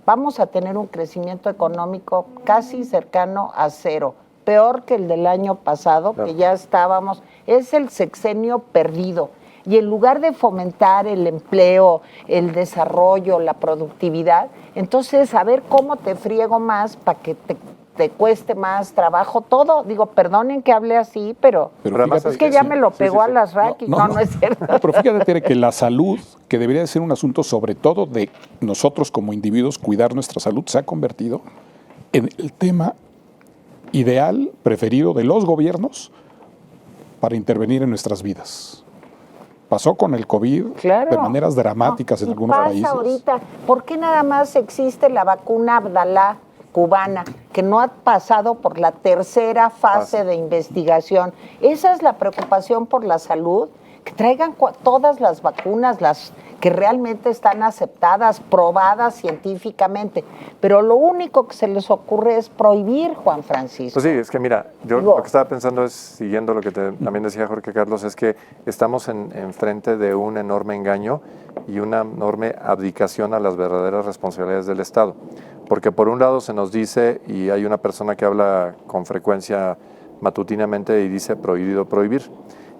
S1: vamos a tener un crecimiento económico casi cercano a cero, peor que el del año pasado, que ya estábamos, es el sexenio perdido. Y en lugar de fomentar el empleo, el desarrollo, la productividad, entonces a ver cómo te friego más para que te cueste más trabajo todo. Digo, perdonen que hable así, pero
S3: fíjate,
S1: es que ya me lo pegó a las raquis. No es cierto.
S3: No, pero fíjate, Tere, que la salud, que debería de ser un asunto sobre todo de nosotros como individuos, cuidar nuestra salud, se ha convertido en el tema ideal, preferido de los gobiernos para intervenir en nuestras vidas. Pasó con el COVID de maneras dramáticas en algunos países.
S1: Ahorita, ¿por qué nada más existe la vacuna Abdalá cubana, que no ha pasado por la tercera fase de investigación? Esa es la preocupación por la salud, que traigan todas las vacunas, las que realmente están aceptadas, probadas científicamente. Pero lo único que se les ocurre es prohibir, Juan Francisco.
S4: Pues sí, es que mira, yo lo que estaba pensando es, siguiendo lo que también decía Jorge Carlos, es que estamos en frente de un enorme engaño y una enorme abdicación a las verdaderas responsabilidades del Estado. Porque por un lado se nos dice, y hay una persona que habla con frecuencia matutinamente y dice prohibido prohibir.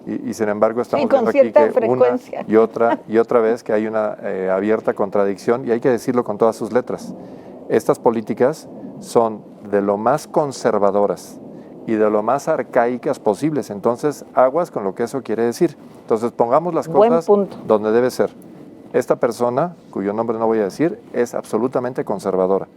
S4: Y sin embargo estamos viendo aquí que frecuencia. una y otra vez que hay una abierta contradicción, y hay que decirlo con todas sus letras. Estas políticas son de lo más conservadoras y de lo más arcaicas posibles. Entonces, aguas con lo que eso quiere decir. Entonces, pongamos las cosas donde debe ser. Esta persona, cuyo nombre no voy a decir, es absolutamente conservadora,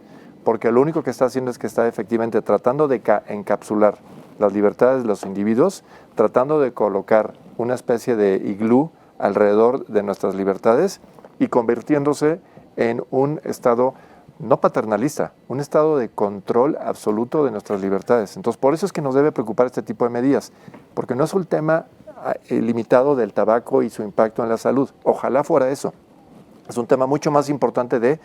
S4: porque lo único que está haciendo es que está efectivamente tratando de encapsular las libertades de los individuos, tratando de colocar una especie de iglú alrededor de nuestras libertades y convirtiéndose en un estado no paternalista, un estado de control absoluto de nuestras libertades. Entonces, por eso es que nos debe preocupar este tipo de medidas, porque no es un tema limitado del tabaco y su impacto en la salud. Ojalá fuera eso. Es un tema mucho más importante de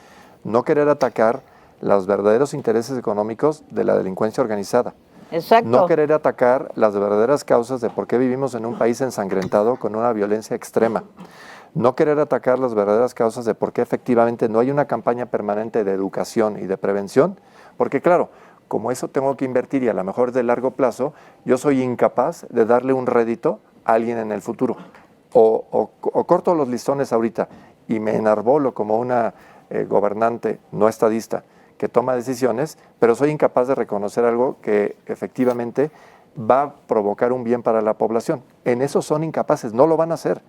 S4: no querer atacar los verdaderos intereses económicos de la delincuencia organizada.
S1: Exacto.
S4: No querer atacar las verdaderas causas de por qué vivimos en un país ensangrentado con una violencia extrema. No querer atacar las verdaderas causas de por qué efectivamente no hay una campaña permanente de educación y de prevención, porque claro, como eso tengo que invertir y a lo mejor de largo plazo, yo soy incapaz de darle un rédito a alguien en el futuro. O corto los listones ahorita y me enarbolo como una gobernante no estadista que toma decisiones, pero soy incapaz de reconocer algo que efectivamente va a provocar un bien para la población. En eso son incapaces, no lo van a hacer,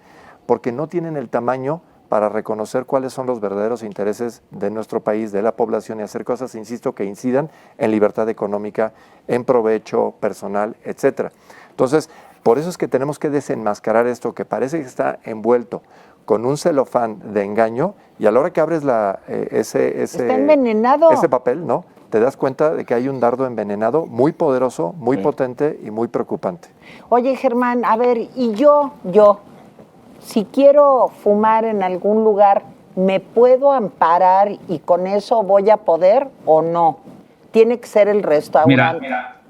S4: porque no tienen el tamaño para reconocer cuáles son los verdaderos intereses de nuestro país, de la población, y hacer cosas, insisto, que incidan en libertad económica, en provecho personal, etcétera. Entonces, por eso es que tenemos que desenmascarar esto que parece que está envuelto con un celofán de engaño, y a la hora que abres
S1: está envenenado.
S4: Ese papel, ¿no? Te das cuenta de que hay un dardo envenenado muy poderoso, muy potente y muy preocupante.
S1: Oye, Germán, a ver, y yo, si quiero fumar en algún lugar, ¿me puedo amparar y con eso voy a poder o no? Tiene que ser el restaurante.
S2: Mira,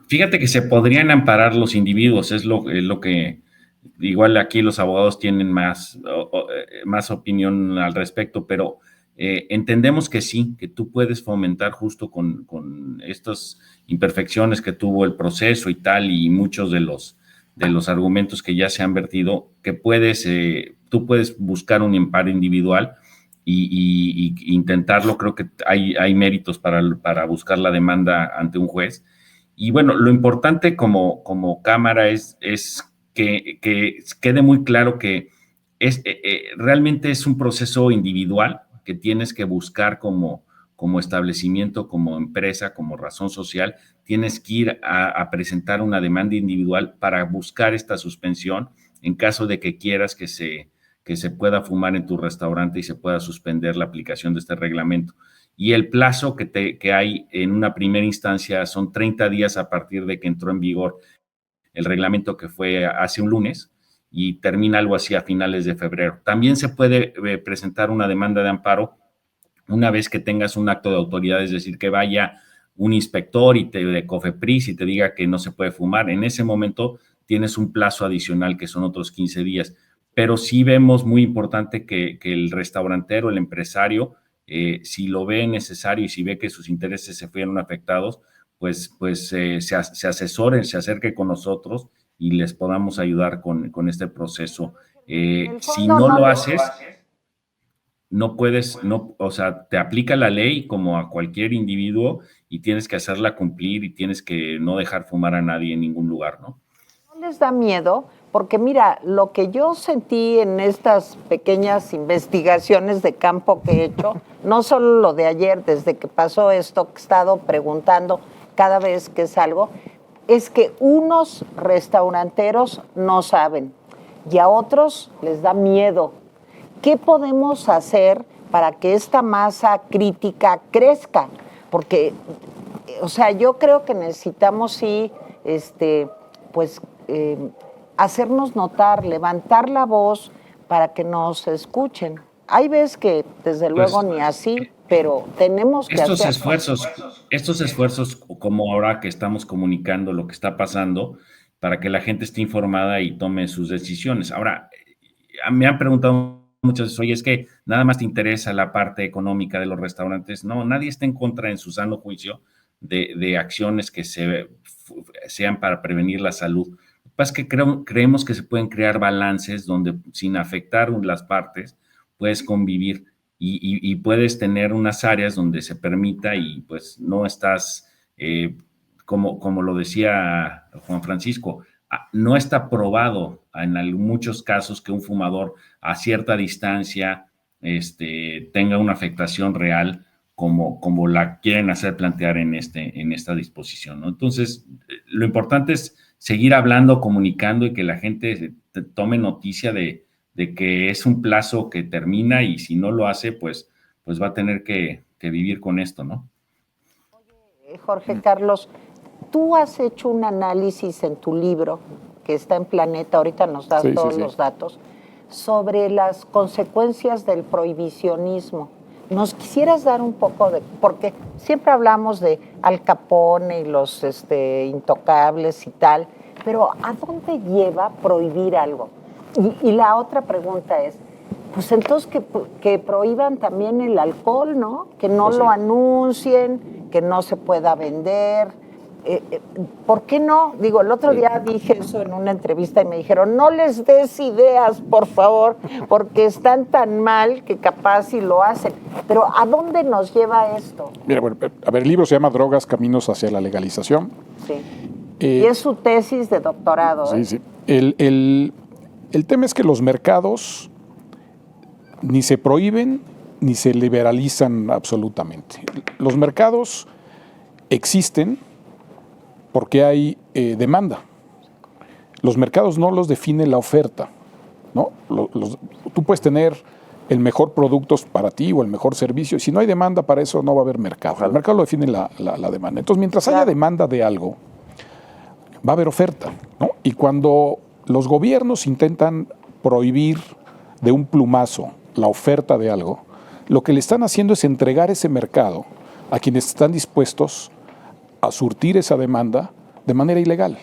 S2: fíjate que se podrían amparar los individuos, es lo que igual aquí los abogados tienen más opinión al respecto, pero entendemos que sí, que tú puedes fomentar justo con estas imperfecciones que tuvo el proceso y tal, y muchos de los argumentos que ya se han vertido, que tú puedes buscar un amparo individual y intentarlo. Creo que hay méritos para buscar la demanda ante un juez. Y bueno, lo importante como cámara es que quede muy claro que realmente es un proceso individual que tienes que buscar como establecimiento, como empresa, como razón social, tienes que ir a presentar una demanda individual para buscar esta suspensión en caso de que quieras que se pueda fumar en tu restaurante y se pueda suspender la aplicación de este reglamento. Y el plazo que hay en una primera instancia son 30 días a partir de que entró en vigor el reglamento, que fue hace un lunes, y termina algo así a finales de febrero. También se puede presentar una demanda de amparo una vez que tengas un acto de autoridad, es decir, que vaya un inspector de COFEPRIS y te diga que no se puede fumar. En ese momento tienes un plazo adicional que son otros 15 días. Pero sí vemos muy importante que el restaurantero, el empresario, si lo ve necesario y si ve que sus intereses se fueron afectados, pues se asesoren, se acerque con nosotros y les podamos ayudar con este proceso. Si no lo haces, no puedes, no, o sea, te aplica la ley como a cualquier individuo y tienes que hacerla cumplir y tienes que no dejar fumar a nadie en ningún lugar, ¿no?
S1: ¿No les da miedo? Porque mira, lo que yo sentí en estas pequeñas investigaciones de campo que he hecho, no solo lo de ayer, desde que pasó esto, que he estado preguntando cada vez que salgo, es que unos restauranteros no saben y a otros les da miedo. ¿Qué podemos hacer para que esta masa crítica crezca? Porque, o sea, yo creo que necesitamos sí, pues, hacernos notar, levantar la voz para que nos escuchen. Hay veces que, desde luego, ni así, pero tenemos que
S2: estos
S1: hacerlo.
S2: estos esfuerzos, como ahora que estamos comunicando lo que está pasando, para que la gente esté informada y tome sus decisiones. Ahora, me han preguntado muchas veces, oye, es que nada más te interesa la parte económica de los restaurantes. No, nadie está en contra, en su sano juicio, de acciones que sean para prevenir la salud. Lo que pasa es que creemos que se pueden crear balances donde, sin afectar las partes, puedes convivir y puedes tener unas áreas donde se permita y pues no estás, como lo decía Juan Francisco, no está probado en muchos casos que un fumador a cierta distancia tenga una afectación real como la quieren hacer plantear en esta disposición, ¿no? Entonces, lo importante es seguir hablando, comunicando y que la gente tome noticia de que es un plazo que termina y si no lo hace, pues va a tener que vivir con esto, ¿no?
S1: Jorge Carlos, tú has hecho un análisis en tu libro, que está en Planeta, ahorita nos das todos los datos, sobre las consecuencias del prohibicionismo. ¿Nos quisieras dar un poco de...? Porque siempre hablamos de Al Capone y los intocables y tal, pero ¿a dónde lleva prohibir algo? Y la otra pregunta es, pues entonces que prohíban también el alcohol, ¿no? Que no lo anuncien, que no se pueda vender. ¿Por qué no? Digo, el otro día dije eso en una entrevista y me dijeron, no les des ideas, por favor, porque están tan mal que capaz si lo hacen. Pero ¿a dónde nos lleva esto?
S3: Mira, bueno, a ver, el libro se llama Drogas, Caminos hacia la Legalización.
S1: Sí. Y es su tesis de doctorado.
S3: Sí, sí. El tema es que los mercados ni se prohíben ni se liberalizan absolutamente. Los mercados existen porque hay demanda. Los mercados no los define la oferta, ¿no? Tú puedes tener el mejor producto para ti o el mejor servicio, y si no hay demanda para eso no va a haber mercado. Ojalá. El mercado lo define la demanda. Entonces, mientras haya demanda de algo, va a haber oferta, ¿no? Y cuando los gobiernos intentan prohibir de un plumazo la oferta de algo, lo que le están haciendo es entregar ese mercado a quienes están dispuestos a surtir esa demanda de manera ilegal.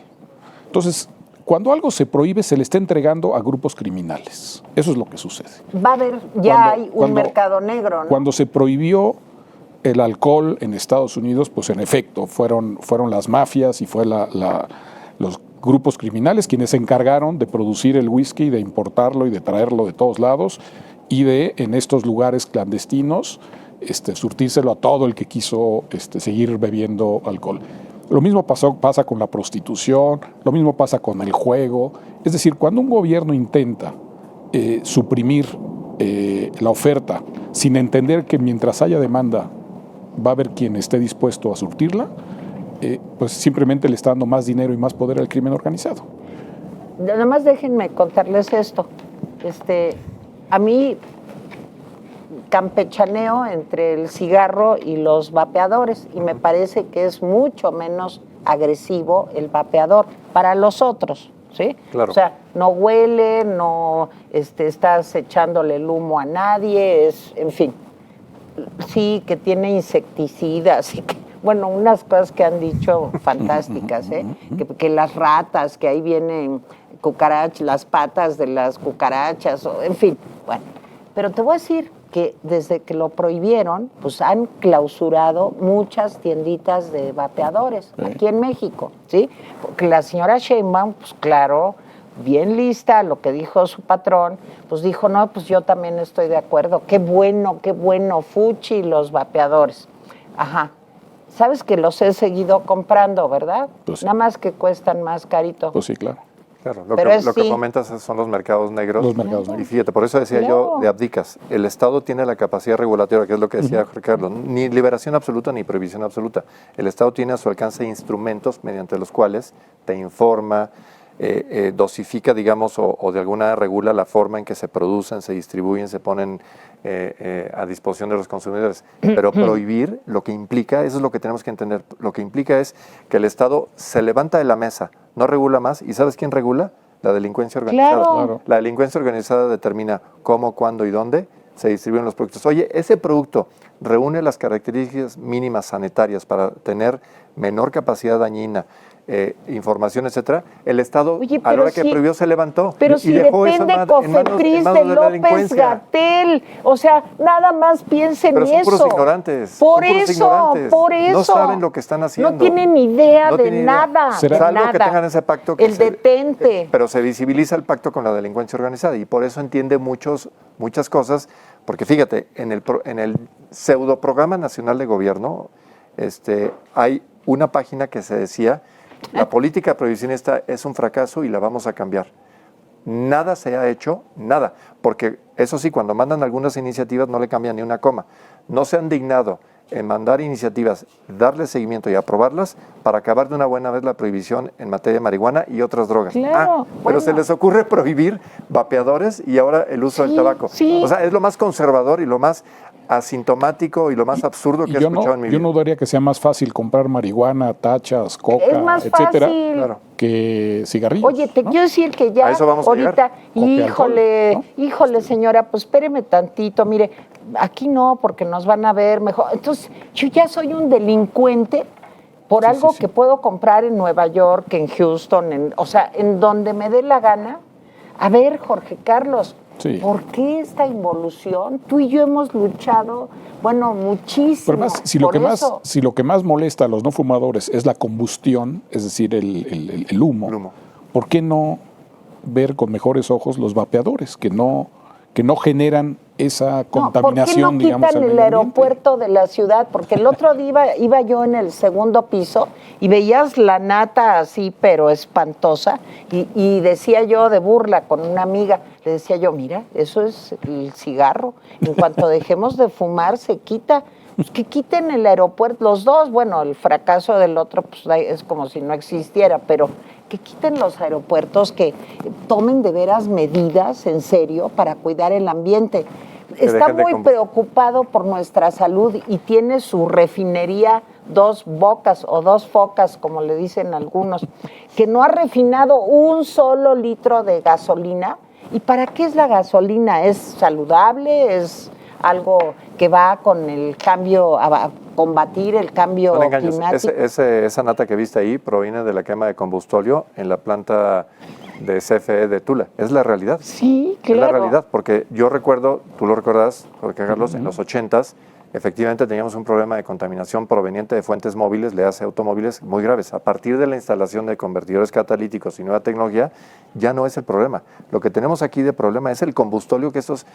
S3: Entonces, cuando algo se prohíbe, se le está entregando a grupos criminales. Eso es lo que sucede.
S1: Va a haber, hay un mercado negro, ¿no?
S3: Cuando se prohibió el alcohol en Estados Unidos, pues en efecto, fueron las mafias y fue los grupos criminales quienes se encargaron de producir el whisky, de importarlo y de traerlo de todos lados y de, en estos lugares clandestinos, surtírselo a todo el que quiso seguir bebiendo alcohol. Lo mismo pasa con la prostitución, lo mismo pasa con el juego. Es decir, cuando un gobierno intenta suprimir la oferta sin entender que mientras haya demanda va a haber quien esté dispuesto a surtirla, pues simplemente le está dando más dinero y más poder al crimen organizado.
S1: Nada más déjenme contarles esto. A mí campechaneo entre el cigarro y los vapeadores y me parece que es mucho menos agresivo el vapeador para los otros, ¿sí?
S4: Claro.
S1: O sea, no huele, no estás echándole el humo a nadie, en fin, sí que tiene insecticidas y que, bueno, unas cosas que han dicho fantásticas, que las ratas, que ahí vienen cucarachas, las patas de las cucarachas, en fin, bueno, pero te voy a decir que desde que lo prohibieron, pues han clausurado muchas tienditas de vapeadores aquí en México, ¿sí? Porque la señora Sheinbaum, pues claro, bien lista, lo que dijo su patrón, pues dijo, no, pues yo también estoy de acuerdo, qué bueno, fuchi los vapeadores. Ajá. Sabes que los he seguido comprando, ¿verdad?
S3: Pues sí.
S1: Nada más que cuestan más carito.
S3: Pues sí, claro.
S4: Claro,
S1: Pero
S4: lo que
S1: sí.
S4: fomentas son los mercados negros.
S3: Los mercados
S4: Y
S3: negros.
S4: fíjate, por eso decía
S1: Claro.
S4: yo de abdicas. El Estado tiene la capacidad regulatoria, que es lo que decía Jorge Carlos. Ni liberación absoluta ni prohibición absoluta. El Estado tiene a su alcance instrumentos mediante los cuales te informa, dosifica, digamos, o de alguna manera regula la forma en que se producen, se distribuyen, se ponen a disposición de los consumidores. Pero prohibir lo que implica, eso es lo que tenemos que entender, lo que implica es que el Estado se levanta de la mesa, no regula más, ¿y sabes quién regula? La delincuencia organizada.
S1: Claro.
S4: La delincuencia organizada determina cómo, cuándo y dónde se distribuyen los productos. Oye, ese producto reúne las características mínimas sanitarias para tener menor capacidad dañina, información, etcétera. El Estado,
S1: Oye,
S4: a la hora que
S1: si-
S4: prohibió, se levantó.
S1: Pero
S4: y
S1: si
S4: dejó eso
S1: depende
S4: en manos
S1: Cofepris
S4: de
S1: de
S4: la
S1: López
S4: delincuencia.
S1: Gatell, o sea, nada más piensen
S4: Pero
S1: en
S4: son
S1: eso.
S4: puros ignorantes.
S1: Por
S4: son puros
S1: eso,
S4: ignorantes.
S1: por eso.
S4: No saben lo que están haciendo.
S1: No tienen idea
S4: No
S1: de
S4: tienen idea.
S1: nada,
S3: ¿Será?
S1: de
S4: Salvo
S1: nada.
S4: que tengan ese pacto. Que
S1: el detente.
S4: pero se visibiliza el pacto con la delincuencia organizada y por eso entiende muchas cosas, porque fíjate, en el pseudo programa nacional de gobierno hay una página que se decía, la política prohibicionista es un fracaso y la vamos a cambiar. Nada se ha hecho, nada, porque eso sí, cuando mandan algunas iniciativas no le cambian ni una coma. No se han dignado en mandar iniciativas, darle seguimiento y aprobarlas para acabar de una buena vez la prohibición en materia de marihuana y otras drogas.
S1: Claro,
S4: pero
S1: bueno.
S4: se les ocurre prohibir vapeadores y ahora el uso del
S1: Sí,
S4: tabaco.
S1: sí.
S4: O sea, es lo más conservador y lo más asintomático y lo más absurdo que he escuchado en mi vida.
S3: Yo no daría que sea más fácil comprar marihuana, tachas, coca,
S1: Es más
S3: etcétera,
S1: fácil.
S4: Claro.
S3: que cigarrillos.
S1: Oye, te
S3: ¿no?
S1: quiero decir que ya
S4: A eso vamos a
S1: ahorita,
S3: llegar.
S1: híjole,
S3: Alcohol,
S1: híjole señora, pues espéreme tantito, mire, aquí no, porque nos van a ver mejor. Entonces, yo ya soy un delincuente por
S3: Sí,
S1: algo
S3: sí, sí.
S1: que puedo comprar en Nueva York, en Houston, o sea, en donde me dé la gana. A ver, Jorge Carlos,
S3: Sí.
S1: ¿por qué esta involución? Tú y yo hemos luchado, bueno, muchísimo.
S3: Pero además, si lo,
S1: por
S3: que más,
S1: eso.
S3: si lo que más molesta a los no fumadores es la combustión, es decir, el humo,
S4: El humo.
S3: ¿por qué no ver con mejores ojos los vapeadores que no generan esa contaminación,
S1: ¿por qué no
S3: digamos,
S1: quitan
S3: al
S1: el
S3: medio ambiente?
S1: aeropuerto de la ciudad? Porque el otro día iba yo en el segundo piso y veías la nata así, pero espantosa, y decía yo de burla con una amiga, le decía yo, mira, eso es el cigarro. En cuanto dejemos de fumar, se quita. Pues que quiten el aeropuerto, los dos, bueno, el fracaso del otro pues, es como si no existiera, pero que quiten los aeropuertos, que tomen de veras medidas en serio para cuidar el ambiente. Está
S4: dejen de
S1: muy preocupado por nuestra salud y tiene su refinería dos bocas o dos focas, como le dicen algunos, que no ha refinado un solo litro de gasolina. ¿Y para qué es la gasolina? ¿Es saludable? ¿Es algo que va con el cambio, a combatir el cambio
S4: Son engaños.
S1: climático?
S4: Esa nata que viste ahí proviene de la quema de combustóleo en la planta de CFE de Tula. Es la realidad.
S1: Sí,
S4: Es la
S1: claro.
S4: realidad, porque yo recuerdo, tú lo recuerdas, Jorge Carlos, en los 80s, efectivamente teníamos un problema de contaminación proveniente de fuentes móviles, le hace automóviles, muy graves. A partir de la instalación de convertidores catalíticos y nueva tecnología, ya no es el problema. Lo que tenemos aquí de problema es el combustóleo que estos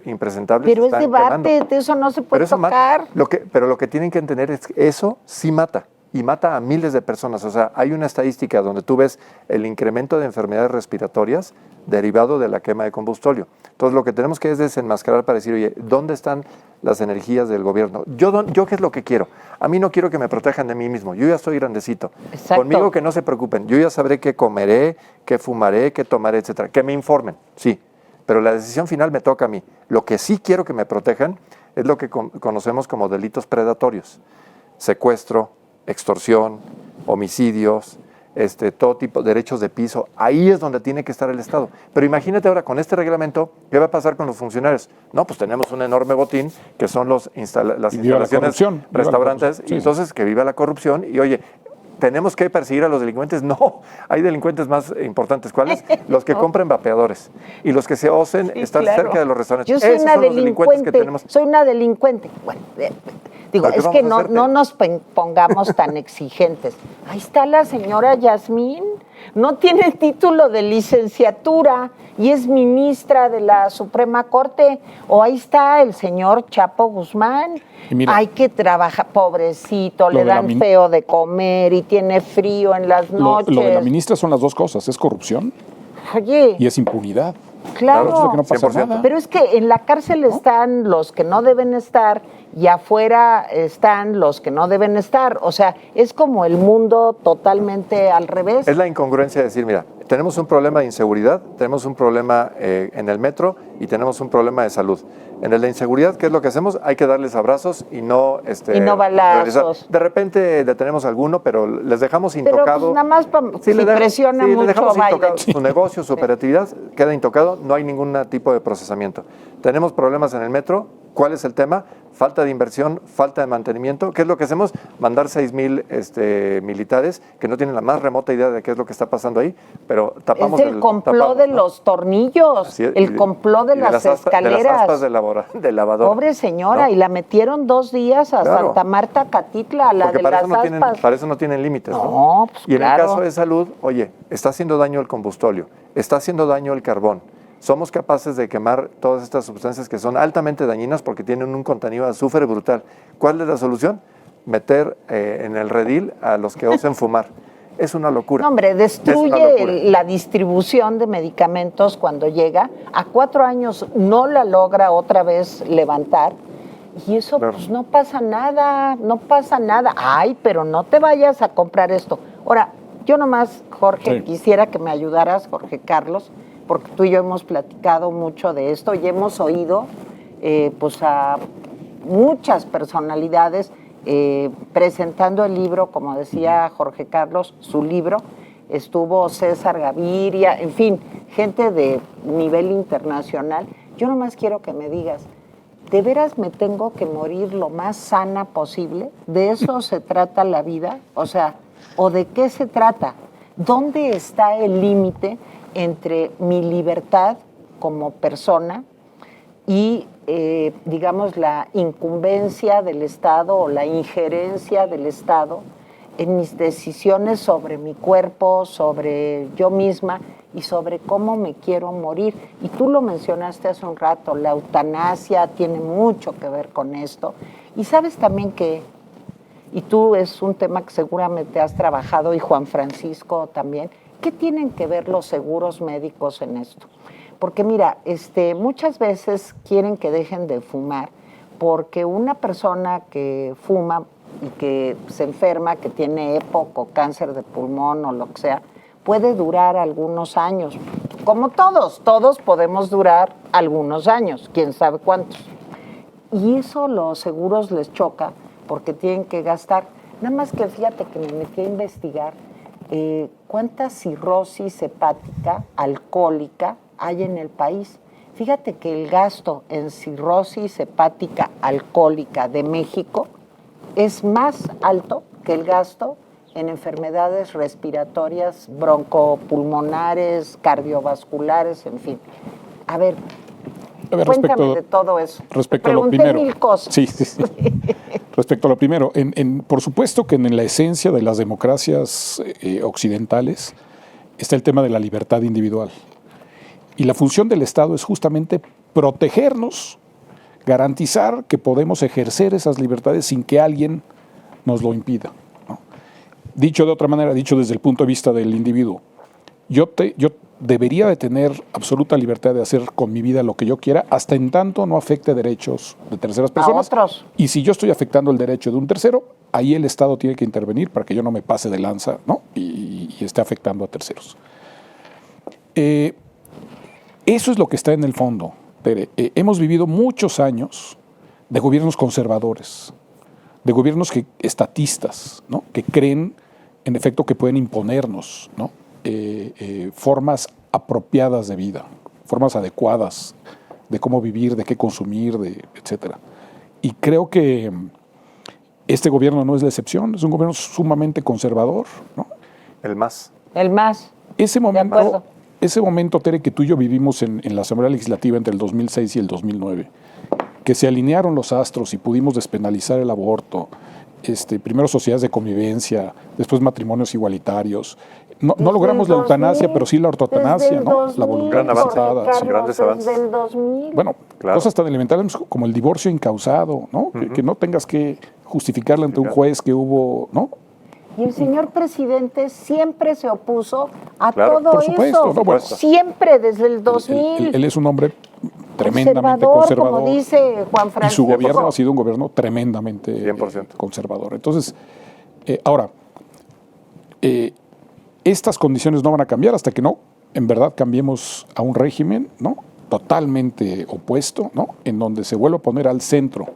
S4: impresentables
S1: Pero es
S4: están
S1: debate,
S4: quemando.
S1: de eso no se puede
S4: Pero eso
S1: tocar.
S4: pero lo que tienen que entender es que eso sí mata. y mata a miles de personas. O sea, hay una estadística donde tú ves el incremento de enfermedades respiratorias derivado de la quema de combustóleo. Entonces, lo que tenemos que es desenmascarar para decir, oye, ¿dónde están las energías del gobierno? ¿Yo qué es lo que quiero? A mí no quiero que me protejan de mí mismo. Yo ya estoy grandecito.
S1: Exacto.
S4: Conmigo que no se preocupen. Yo ya sabré qué comeré, qué fumaré, qué tomaré, etcétera. Que me informen, sí. Pero la decisión final me toca a mí. Lo que sí quiero que me protejan es lo que conocemos como delitos predatorios. Secuestro, extorsión, homicidios, todo tipo de derechos de piso. Ahí es donde tiene que estar el Estado. Pero imagínate ahora con este reglamento, ¿qué va a pasar con los funcionarios? No, pues tenemos un enorme botín que son las instalaciones, restaurantes, y entonces que viva la corrupción y oye, ¿tenemos que perseguir a los delincuentes? No, hay delincuentes más importantes. ¿Cuáles? Los que compren vapeadores y los que se osen estar cerca de los restaurantes.
S1: Yo soy
S4: Esos
S1: una
S4: son los delincuentes que tenemos.
S1: soy una delincuente. Bueno, digo, es que no nos pongamos tan exigentes. Ahí está la señora Yasmín, no tiene título de licenciatura y es ministra de la Suprema Corte. O ahí está el señor Chapo Guzmán. Mira, hay que trabajar, pobrecito, le dan feo de comer y tiene frío en las noches.
S3: Lo de la ministra son las dos cosas, es corrupción y es impunidad.
S1: Claro,
S3: que no pasa nada.
S1: Pero es que en la cárcel están los que no deben estar y afuera están los que no deben estar. O sea, es como el mundo totalmente al revés.
S4: Es la incongruencia de decir, mira, tenemos un problema de inseguridad, tenemos un problema en el metro y tenemos un problema de salud. En el de inseguridad, ¿qué es lo que hacemos? Hay que darles abrazos y no
S1: balazos.
S4: realizar. De repente detenemos alguno, pero les dejamos intocado.
S1: Pero pues nada más si presiona mucho,
S4: le dejamos intocado
S1: Biden.
S4: su negocio, su operatividad, queda intocado, no hay ningún tipo de procesamiento. Tenemos problemas en el metro. ¿Cuál es el tema? Falta de inversión, falta de mantenimiento. ¿Qué es lo que hacemos? Mandar 6,000 militares que no tienen la más remota idea de qué es lo que está pasando ahí, pero tapamos
S1: es el complot de los tornillos, el complot de las escaleras.
S4: De las aspas de lavadora.
S1: Pobre señora, ¿no? Y la metieron 2 días a Santa Marta, Catitla, a la
S4: porque
S1: de
S4: para
S1: las aspas.
S4: Para eso no tienen límites, ¿no?
S1: No, pues
S4: y en el caso de salud, oye, está haciendo daño el combustóleo, está haciendo daño el carbón. Somos capaces de quemar todas estas sustancias que son altamente dañinas porque tienen un contenido de azufre brutal. ¿Cuál es la solución? Meter en el redil a los que osen fumar. Es una locura.
S1: No, hombre, destruye la distribución de medicamentos cuando llega. A 4 años no la logra otra vez levantar. Y eso, pues no pasa nada, no pasa nada. Ay, pero no te vayas a comprar esto. Ahora, yo nomás, Jorge, quisiera que me ayudaras, Jorge Carlos, porque tú y yo hemos platicado mucho de esto y hemos oído pues a muchas personalidades presentando el libro, como decía Jorge Carlos, su libro. Estuvo César Gaviria, en fin, gente de nivel internacional. Yo nomás quiero que me digas, ¿de veras me tengo que morir lo más sana posible? ¿De eso se trata la vida? O sea, ¿o de qué se trata? ¿Dónde está el límite entre mi libertad como persona y, digamos, la incumbencia del Estado o la injerencia del Estado en mis decisiones sobre mi cuerpo, sobre yo misma y sobre cómo me quiero morir? Y tú lo mencionaste hace un rato, la eutanasia tiene mucho que ver con esto. Y sabes también que, y tú es un tema que seguramente has trabajado, y Juan Francisco también, ¿qué tienen que ver los seguros médicos en esto? Porque mira, muchas veces quieren que dejen de fumar porque una persona que fuma y que se enferma, que tiene EPOC o cáncer de pulmón o lo que sea, puede durar algunos años. Como todos podemos durar algunos años, quién sabe cuántos. Y eso los seguros les choca porque tienen que gastar. Nada más que fíjate que me metí a investigar cuánta cirrosis hepática alcohólica hay en el país. Fíjate que el gasto en cirrosis hepática alcohólica de México es más alto que el gasto en enfermedades respiratorias, broncopulmonares, cardiovasculares, en fin. A ver, cuéntame de todo eso.
S3: Respecto a lo primero.
S1: 1000 cosas.
S3: Sí. Respecto a lo primero, por supuesto que en la esencia de las democracias occidentales está el tema de la libertad individual. Y la función del Estado es justamente protegernos, garantizar que podemos ejercer esas libertades sin que alguien nos lo impida, ¿no? Dicho de otra manera, dicho desde el punto de vista del individuo, yo debería de tener absoluta libertad de hacer con mi vida lo que yo quiera, hasta en tanto no afecte derechos de terceras personas.
S1: otros.
S3: Y si yo estoy afectando el derecho de un tercero, ahí el Estado tiene que intervenir para que yo no me pase de lanza, ¿no? y esté afectando a terceros. Eso es lo que está en el fondo, Tere. Hemos vivido muchos años de gobiernos conservadores, de gobiernos estatistas, ¿no? Que creen, en efecto, que pueden imponernos, ¿no? Formas apropiadas de vida, formas adecuadas de cómo vivir, de qué consumir, etcétera. Y creo que este gobierno no es la excepción, es un gobierno sumamente conservador, ¿no?
S4: El más.
S1: El más.
S3: Ese
S1: acuerdo.
S3: momento, Tere, que tú y yo vivimos en la Asamblea Legislativa entre el 2006 y el 2009, que se alinearon los astros y pudimos despenalizar el aborto, primero sociedades de convivencia, después matrimonios igualitarios. No logramos la eutanasia, pero sí la ortotanasia, ¿no? La voluntad anticipada.
S4: Sí, grandes avances.
S1: Desde el 2000.
S3: Bueno,
S4: Claro.
S3: cosas tan elementales como el divorcio incausado, ¿no? Que no tengas que justificarle ante un juez que hubo, ¿no?
S1: Y el señor presidente siempre se opuso a
S4: Claro,
S1: todo
S3: por supuesto,
S1: eso.
S3: no, bueno.
S1: Siempre, desde el 2000.
S3: Él es un hombre tremendamente conservador.
S1: Como dice Juan
S3: Y
S1: Francisco.
S3: su gobierno ha sido un gobierno tremendamente
S4: 100%.
S3: conservador. Entonces, ahora, estas condiciones no van a cambiar hasta que no, en verdad, cambiemos a un régimen, ¿no? Totalmente opuesto, ¿no? En donde se vuelva a poner al centro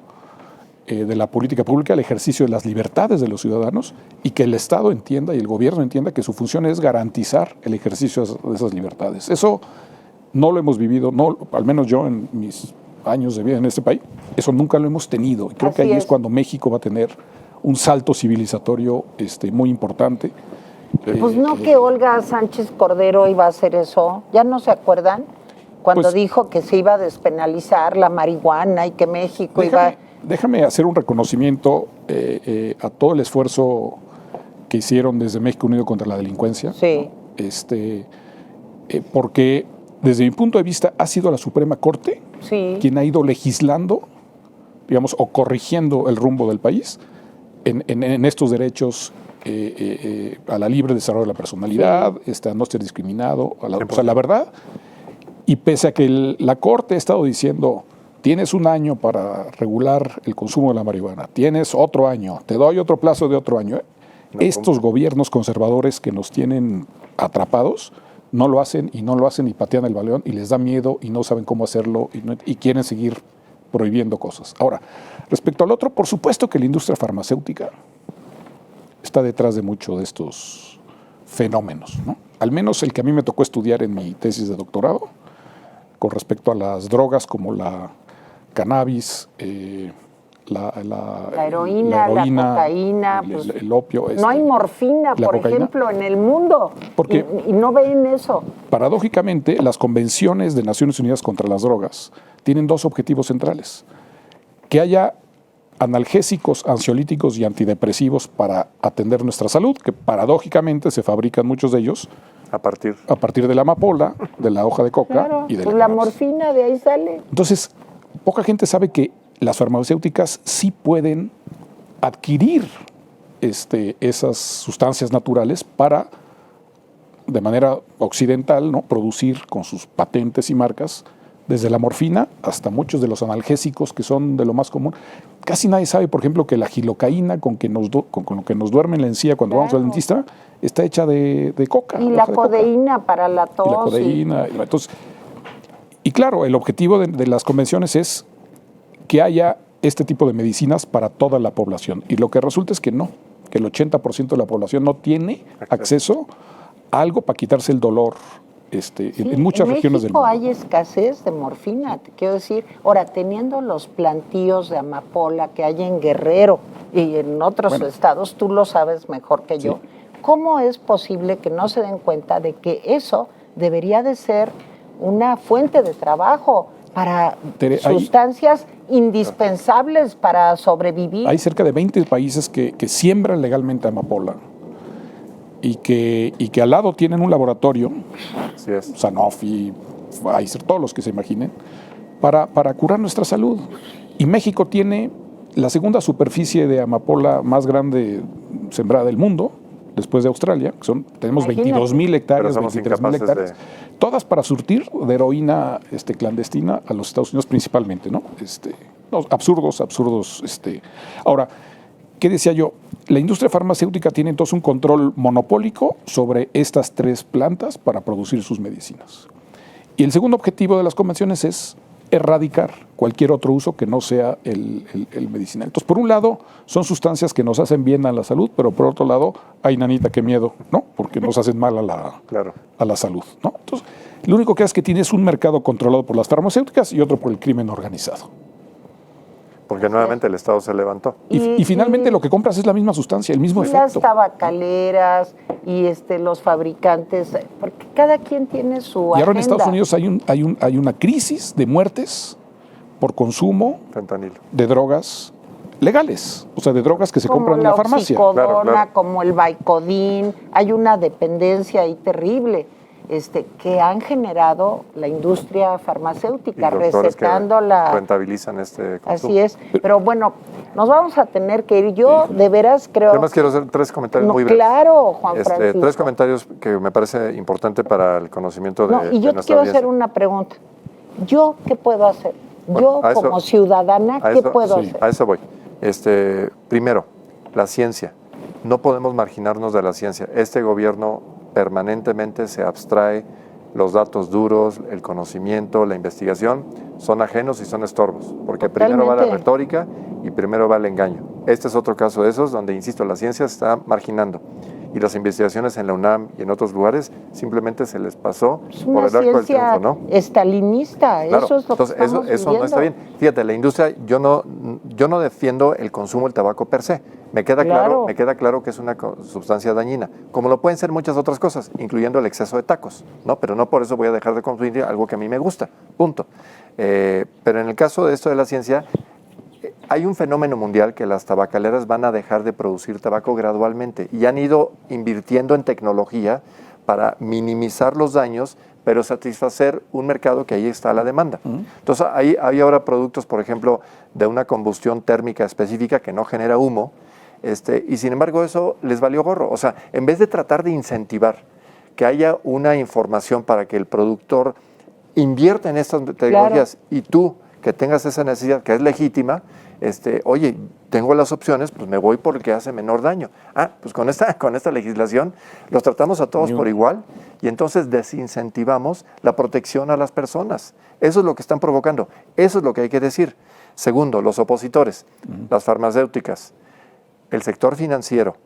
S3: de la política pública el ejercicio de las libertades de los ciudadanos y que el Estado entienda y el gobierno entienda que su función es garantizar el ejercicio de esas libertades. Eso no lo hemos vivido, no, al menos yo en mis años de vida en este país, eso nunca lo hemos tenido. Y creo que ahí es cuando México va a tener un salto civilizatorio muy importante.
S1: Pues no que Olga Sánchez Cordero iba a hacer eso, ¿ya no se acuerdan? Cuando
S3: Pues,
S1: dijo que se iba a despenalizar la marihuana y que México
S3: Déjame hacer un reconocimiento a todo el esfuerzo que hicieron desde México Unido contra la Delincuencia.
S1: Sí.
S3: ¿No? Porque desde mi punto de vista ha sido la Suprema Corte
S1: Sí.
S3: quien ha ido legislando, digamos, o corrigiendo el rumbo del país en estos derechos a la libre desarrollo de la personalidad, a no ser discriminado, a la verdad. Y pese a que la Corte ha estado diciendo, tienes un año para regular el consumo de la marihuana, tienes otro año, te doy otro plazo de otro año. Estos gobiernos conservadores que nos tienen atrapados no lo hacen y patean el balón y les da miedo y no saben cómo hacerlo y quieren seguir prohibiendo cosas. Ahora, respecto al otro, por supuesto que la industria farmacéutica está detrás de muchos de estos fenómenos, ¿no? Al menos el que a mí me tocó estudiar en mi tesis de doctorado, con respecto a las drogas como la cannabis, la
S1: heroína, la cocaína,
S3: el opio.
S1: No hay morfina, por ejemplo, en el mundo.
S3: Porque
S1: y no ven eso.
S3: Paradójicamente, las convenciones de Naciones Unidas contra las drogas tienen dos objetivos centrales. Que haya analgésicos, ansiolíticos y antidepresivos para atender nuestra salud, que paradójicamente se fabrican muchos de ellos a partir de la amapola, de la hoja de coca
S1: Claro,
S3: y de
S1: la morfina de ahí sale.
S3: Entonces, poca gente sabe que las farmacéuticas sí pueden adquirir esas sustancias naturales para, de manera occidental, ¿no?, producir con sus patentes y marcas, desde la morfina hasta muchos de los analgésicos que son de lo más común. Casi nadie sabe, por ejemplo, que la gilocaína con lo que nos duerme en la encía cuando vamos al dentista está hecha de coca.
S1: Y la codeína para la tos.
S3: Y la codeína. Entonces, y claro, el objetivo de las convenciones es que haya este tipo de medicinas para toda la población. Y lo que resulta es que no, que el 80% de la población no tiene acceso a algo para quitarse el dolor. En muchas regiones del mundo.
S1: En México hay escasez de morfina, te quiero decir. Ahora, teniendo los plantíos de amapola que hay en Guerrero y en otros estados, tú lo sabes mejor que yo, ¿cómo es posible que no se den cuenta de que eso debería de ser una fuente de trabajo para sustancias indispensables para sobrevivir?
S3: Hay cerca de 20 países que siembran legalmente amapola. Y que al lado tienen un laboratorio, Sanofi, Pfizer, todos los que se imaginen, para curar nuestra salud. Y México tiene la segunda superficie de amapola más grande sembrada del mundo, después de Australia, tenemos
S1: Imagínate.
S3: 22,000 hectáreas,
S4: Pero somos
S3: 23,000
S4: incapaces
S3: hectáreas, todas para surtir de heroína clandestina a los Estados Unidos principalmente, ¿no? No, absurdos. Ahora, ¿qué decía yo? La industria farmacéutica tiene entonces un control monopólico sobre estas 3 plantas para producir sus medicinas. Y el segundo objetivo de las convenciones es erradicar cualquier otro uso que no sea el medicinal. Entonces, por un lado, son sustancias que nos hacen bien a la salud, pero por otro lado, ay, nanita, qué miedo, ¿no? Porque nos hacen mal a la salud, ¿no? Entonces, lo único que es que tienes un mercado controlado por las farmacéuticas y otro por el crimen organizado.
S4: Porque nuevamente el Estado se levantó.
S3: Y finalmente lo que compras es la misma sustancia, el mismo efecto.
S1: Las tabacaleras y los fabricantes, porque cada quien tiene su
S3: Y ahora en
S1: agenda.
S3: Estados Unidos hay una crisis de muertes por consumo
S4: Fentanilo.
S3: de drogas legales, o sea, de drogas que se
S1: como
S3: compran en la farmacia.
S1: oxicodona,
S4: Claro.
S1: como el Vicodin, hay una dependencia ahí terrible que han generado la industria farmacéutica,
S4: Y doctores que
S1: recetándola.
S4: rentabilizan este consumo.
S1: Así es, pero bueno, nos vamos a tener que ir. Yo de veras creo...
S4: Yo más quiero hacer 3 comentarios
S1: No,
S4: muy breves.
S1: claro, Juan Francisco.
S4: 3 comentarios que me parece importante para el conocimiento de,
S1: No, y
S4: de
S1: yo te
S4: nuestra
S1: quiero
S4: audiencia.
S1: hacer una pregunta. ¿Yo qué puedo hacer?
S4: Bueno,
S1: Yo
S4: a eso-
S1: como ciudadana,
S4: a
S1: ¿qué
S4: eso-
S1: puedo
S3: sí,
S1: hacer?
S4: A eso voy. Primero, la ciencia. No podemos marginarnos de la ciencia. Este gobierno permanentemente se abstrae. Los datos duros, el conocimiento, la investigación son ajenos y son estorbos, porque primero va la
S1: Totalmente.
S4: retórica y primero va el engaño. Este es otro caso de esos donde, insisto, la ciencia se está marginando y las investigaciones en la UNAM y en otros lugares simplemente se les pasó
S1: Es
S4: por
S1: una
S4: el arco del
S1: ciencia
S4: triunfo, ¿no?
S1: estalinista,
S4: Claro,
S1: eso es lo
S4: entonces
S1: que estamos
S4: eso no está
S1: viviendo.
S4: bien. Fíjate, la industria, yo no defiendo el consumo del tabaco per se. Me queda
S1: Claro.
S4: claro que es una sustancia dañina, como lo pueden ser muchas otras cosas, incluyendo el exceso de tacos, ¿no? Pero no por eso voy a dejar de consumir algo que a mí me gusta, punto. Pero en el caso de esto de la ciencia, hay un fenómeno mundial que las tabacaleras van a dejar de producir tabaco gradualmente y han ido invirtiendo en tecnología para minimizar los daños, pero satisfacer un mercado que ahí está la demanda. Entonces, hay ahora productos, por ejemplo, de una combustión térmica específica que no genera humo, y sin embargo eso les valió gorro. O sea, en vez de tratar de incentivar que haya una información para que el productor invierta en estas tecnologías y tú que tengas esa necesidad que es legítima, oye, tengo las opciones, pues me voy por el que hace menor daño. Pues con esta legislación los tratamos a todos por igual y entonces desincentivamos la protección a las personas. Eso es lo que están provocando. Eso es lo que hay que decir. Segundo, los opositores, las farmacéuticas, el sector financiero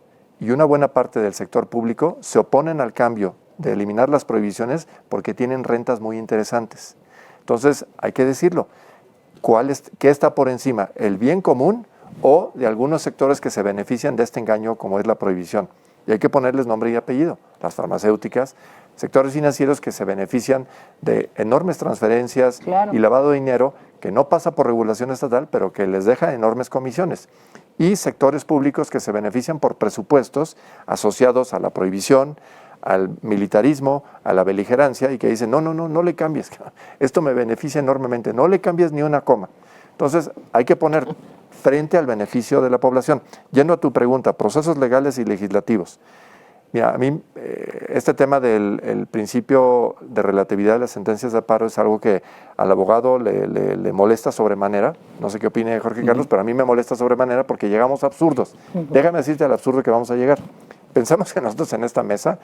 S4: y una buena parte del sector público se oponen al cambio de eliminar las prohibiciones porque tienen rentas muy interesantes. Entonces, hay que decirlo. ¿Qué está por encima? ¿El bien común o de algunos sectores que se benefician de este engaño como es la prohibición? Y hay que ponerles nombre y apellido. Las farmacéuticas, sectores financieros que se benefician de enormes transferencias y lavado de dinero que no pasa por regulación estatal, pero que les deja enormes comisiones. Y sectores públicos que se benefician por presupuestos asociados a la prohibición, al militarismo, a la beligerancia, y que dicen, no le cambies, esto me beneficia enormemente, no le cambies ni una coma. Entonces, hay que poner frente al beneficio de la población. Yendo a tu pregunta, procesos legales y legislativos. Mira, a mí este tema del principio de relatividad de las sentencias de amparo es algo que al abogado le molesta sobremanera. No sé qué opine Jorge Carlos, pero a mí me molesta sobremanera porque llegamos a absurdos. Déjame decirte al absurdo que vamos a llegar. Pensamos que nosotros en esta mesa,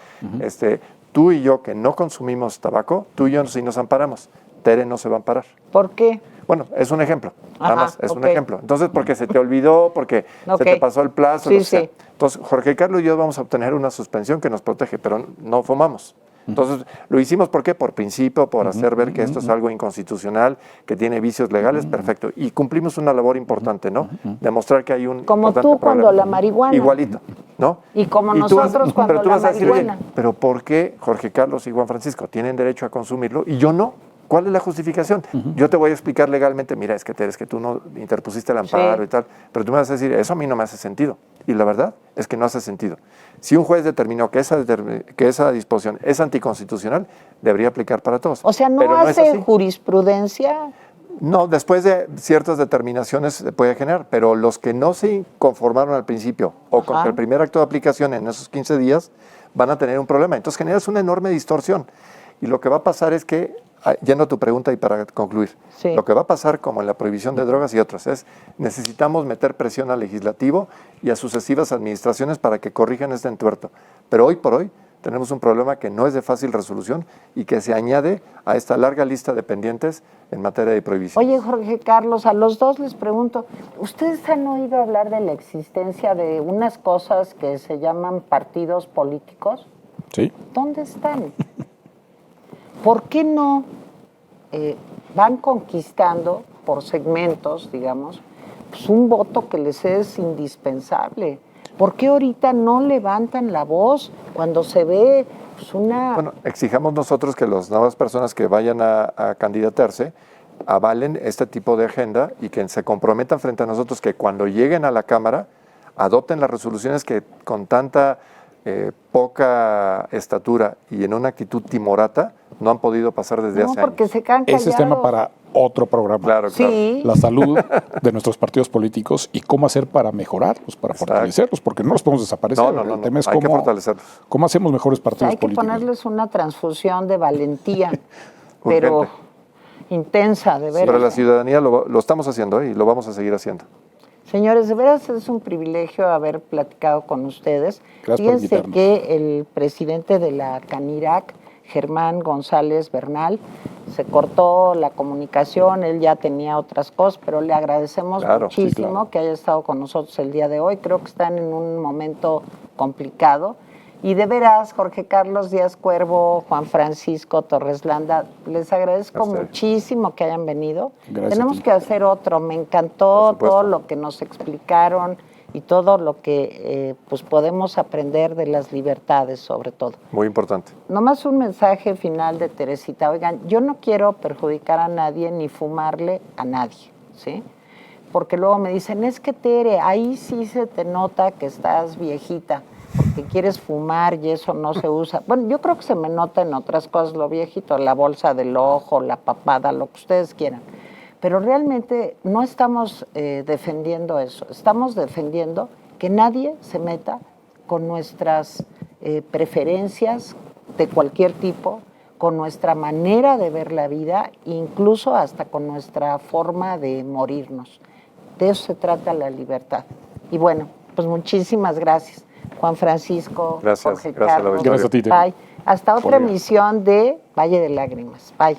S4: tú y yo que no consumimos tabaco, tú y yo sí nos amparamos. Tere no se va a amparar.
S1: ¿Por qué?
S4: Bueno, es un ejemplo, nada más, es un
S1: ok.
S4: ejemplo. Entonces, porque se te olvidó, porque se te pasó el plazo,
S1: Sí,
S4: lo que sea.
S1: sí.
S4: Entonces, Jorge Carlos y yo vamos a obtener una suspensión que nos protege, pero no fumamos. Entonces, lo hicimos, ¿por qué? Por principio, por hacer ver que esto es algo inconstitucional, que tiene vicios legales, perfecto. Y cumplimos una labor importante, ¿no? Demostrar que hay un
S1: Como
S4: importante
S1: tú cuando
S4: problema.
S1: la marihuana.
S4: Igualito, ¿no?
S1: Y como
S4: tú
S1: nosotros cuando
S4: pero tú
S1: la
S4: vas a decir, oye,
S1: marihuana.
S4: pero ¿por qué Jorge Carlos y Juan Francisco tienen derecho a consumirlo y yo no? ¿Cuál es la justificación? Yo te voy a explicar legalmente, mira, es que tú no interpusiste el amparo y tal, pero tú me vas a decir, eso a mí no me hace sentido. Y la verdad es que no hace sentido. Si un juez determinó que esa disposición es anticonstitucional, debería aplicar para todos.
S1: O sea,
S4: Pero
S1: ¿no
S4: es
S1: hace
S4: así.
S1: jurisprudencia?
S4: No, después de ciertas determinaciones se puede generar, pero los que no se conformaron al principio o con
S1: Ajá.
S4: el primer acto de aplicación en esos 15 días van a tener un problema. Entonces generas una enorme distorsión. Y lo que va a pasar es que, yendo a tu pregunta y para concluir,
S1: Sí.
S4: lo que va a pasar, como en la prohibición de drogas y otras, es necesitamos meter presión al legislativo y a sucesivas administraciones para que corrijan este entuerto. Pero hoy por hoy tenemos un problema que no es de fácil resolución y que se añade a esta larga lista de pendientes en materia de prohibición.
S1: Oye, Jorge Carlos, a los dos les pregunto, ¿ustedes han oído hablar de la existencia de unas cosas que se llaman partidos políticos?
S3: ¿Sí?
S1: ¿Dónde están? ¿Por qué no van conquistando por segmentos, digamos, pues un voto que les es indispensable? ¿Por qué ahorita no levantan la voz cuando se ve pues, una...
S4: Bueno, exijamos nosotros que las nuevas personas que vayan a candidatarse avalen este tipo de agenda y que se comprometan frente a nosotros que cuando lleguen a la Cámara adopten las resoluciones que con tanta poca estatura y en una actitud timorata no han podido pasar desde
S1: No,
S4: hace
S1: porque
S4: años.
S1: se quedan callados.
S3: Ese es tema para otro programa.
S4: Claro, claro.
S1: Sí.
S3: La salud de nuestros partidos políticos y cómo hacer para mejorarlos, para
S4: Exacto.
S3: fortalecerlos, porque no los podemos desaparecer.
S4: No,
S3: El tema es
S4: hay que
S3: cómo,
S4: fortalecerlos.
S3: cómo hacemos mejores partidos
S1: Hay que
S3: políticos.
S1: ponerles una transfusión de valentía, pero
S4: Urgente.
S1: intensa, de
S4: Pero
S1: veras.
S4: la ciudadanía lo estamos haciendo y lo vamos a seguir haciendo.
S1: Señores, de veras es un privilegio haber platicado con ustedes.
S3: Gracias por
S1: Fíjense
S3: invitarnos.
S1: que el presidente de la Canirac, Germán González Bernal, se cortó la comunicación, él ya tenía otras cosas, pero le agradecemos
S4: Claro, sí,
S1: muchísimo
S3: claro.
S1: que haya estado con nosotros el día de hoy. Creo que están en un momento complicado. Y de veras, Jorge Carlos Díaz Cuervo, Juan Francisco Torres Landa, les agradezco
S4: A ustedes.
S1: muchísimo que hayan venido.
S3: Gracias a
S1: Tenemos
S3: ti.
S1: que hacer otro. Me
S4: Por
S1: encantó
S4: supuesto.
S1: todo lo que nos explicaron y todo lo que pues podemos aprender de las libertades, sobre todo.
S4: Muy importante.
S1: Nomás un mensaje final de Teresita. Oigan, yo no quiero perjudicar a nadie ni fumarle a nadie, ¿sí? Porque luego me dicen, es que Tere, ahí sí se te nota que estás viejita, porque quieres fumar y eso no se usa. Bueno, yo creo que se me nota en otras cosas lo viejito, la bolsa del ojo, la papada, lo que ustedes quieran. Pero realmente no estamos defendiendo eso, estamos defendiendo que nadie se meta con nuestras preferencias de cualquier tipo, con nuestra manera de ver la vida, incluso hasta con nuestra forma de morirnos. De eso se trata la libertad. Y bueno, pues muchísimas gracias, Juan Francisco,
S4: Gracias,
S1: Jorge
S4: gracias a la
S1: Carlos.
S3: Gracias a ti, Tere.
S1: Bye. Hasta otra
S3: Por bien.
S1: emisión de Valle de Lágrimas. Bye.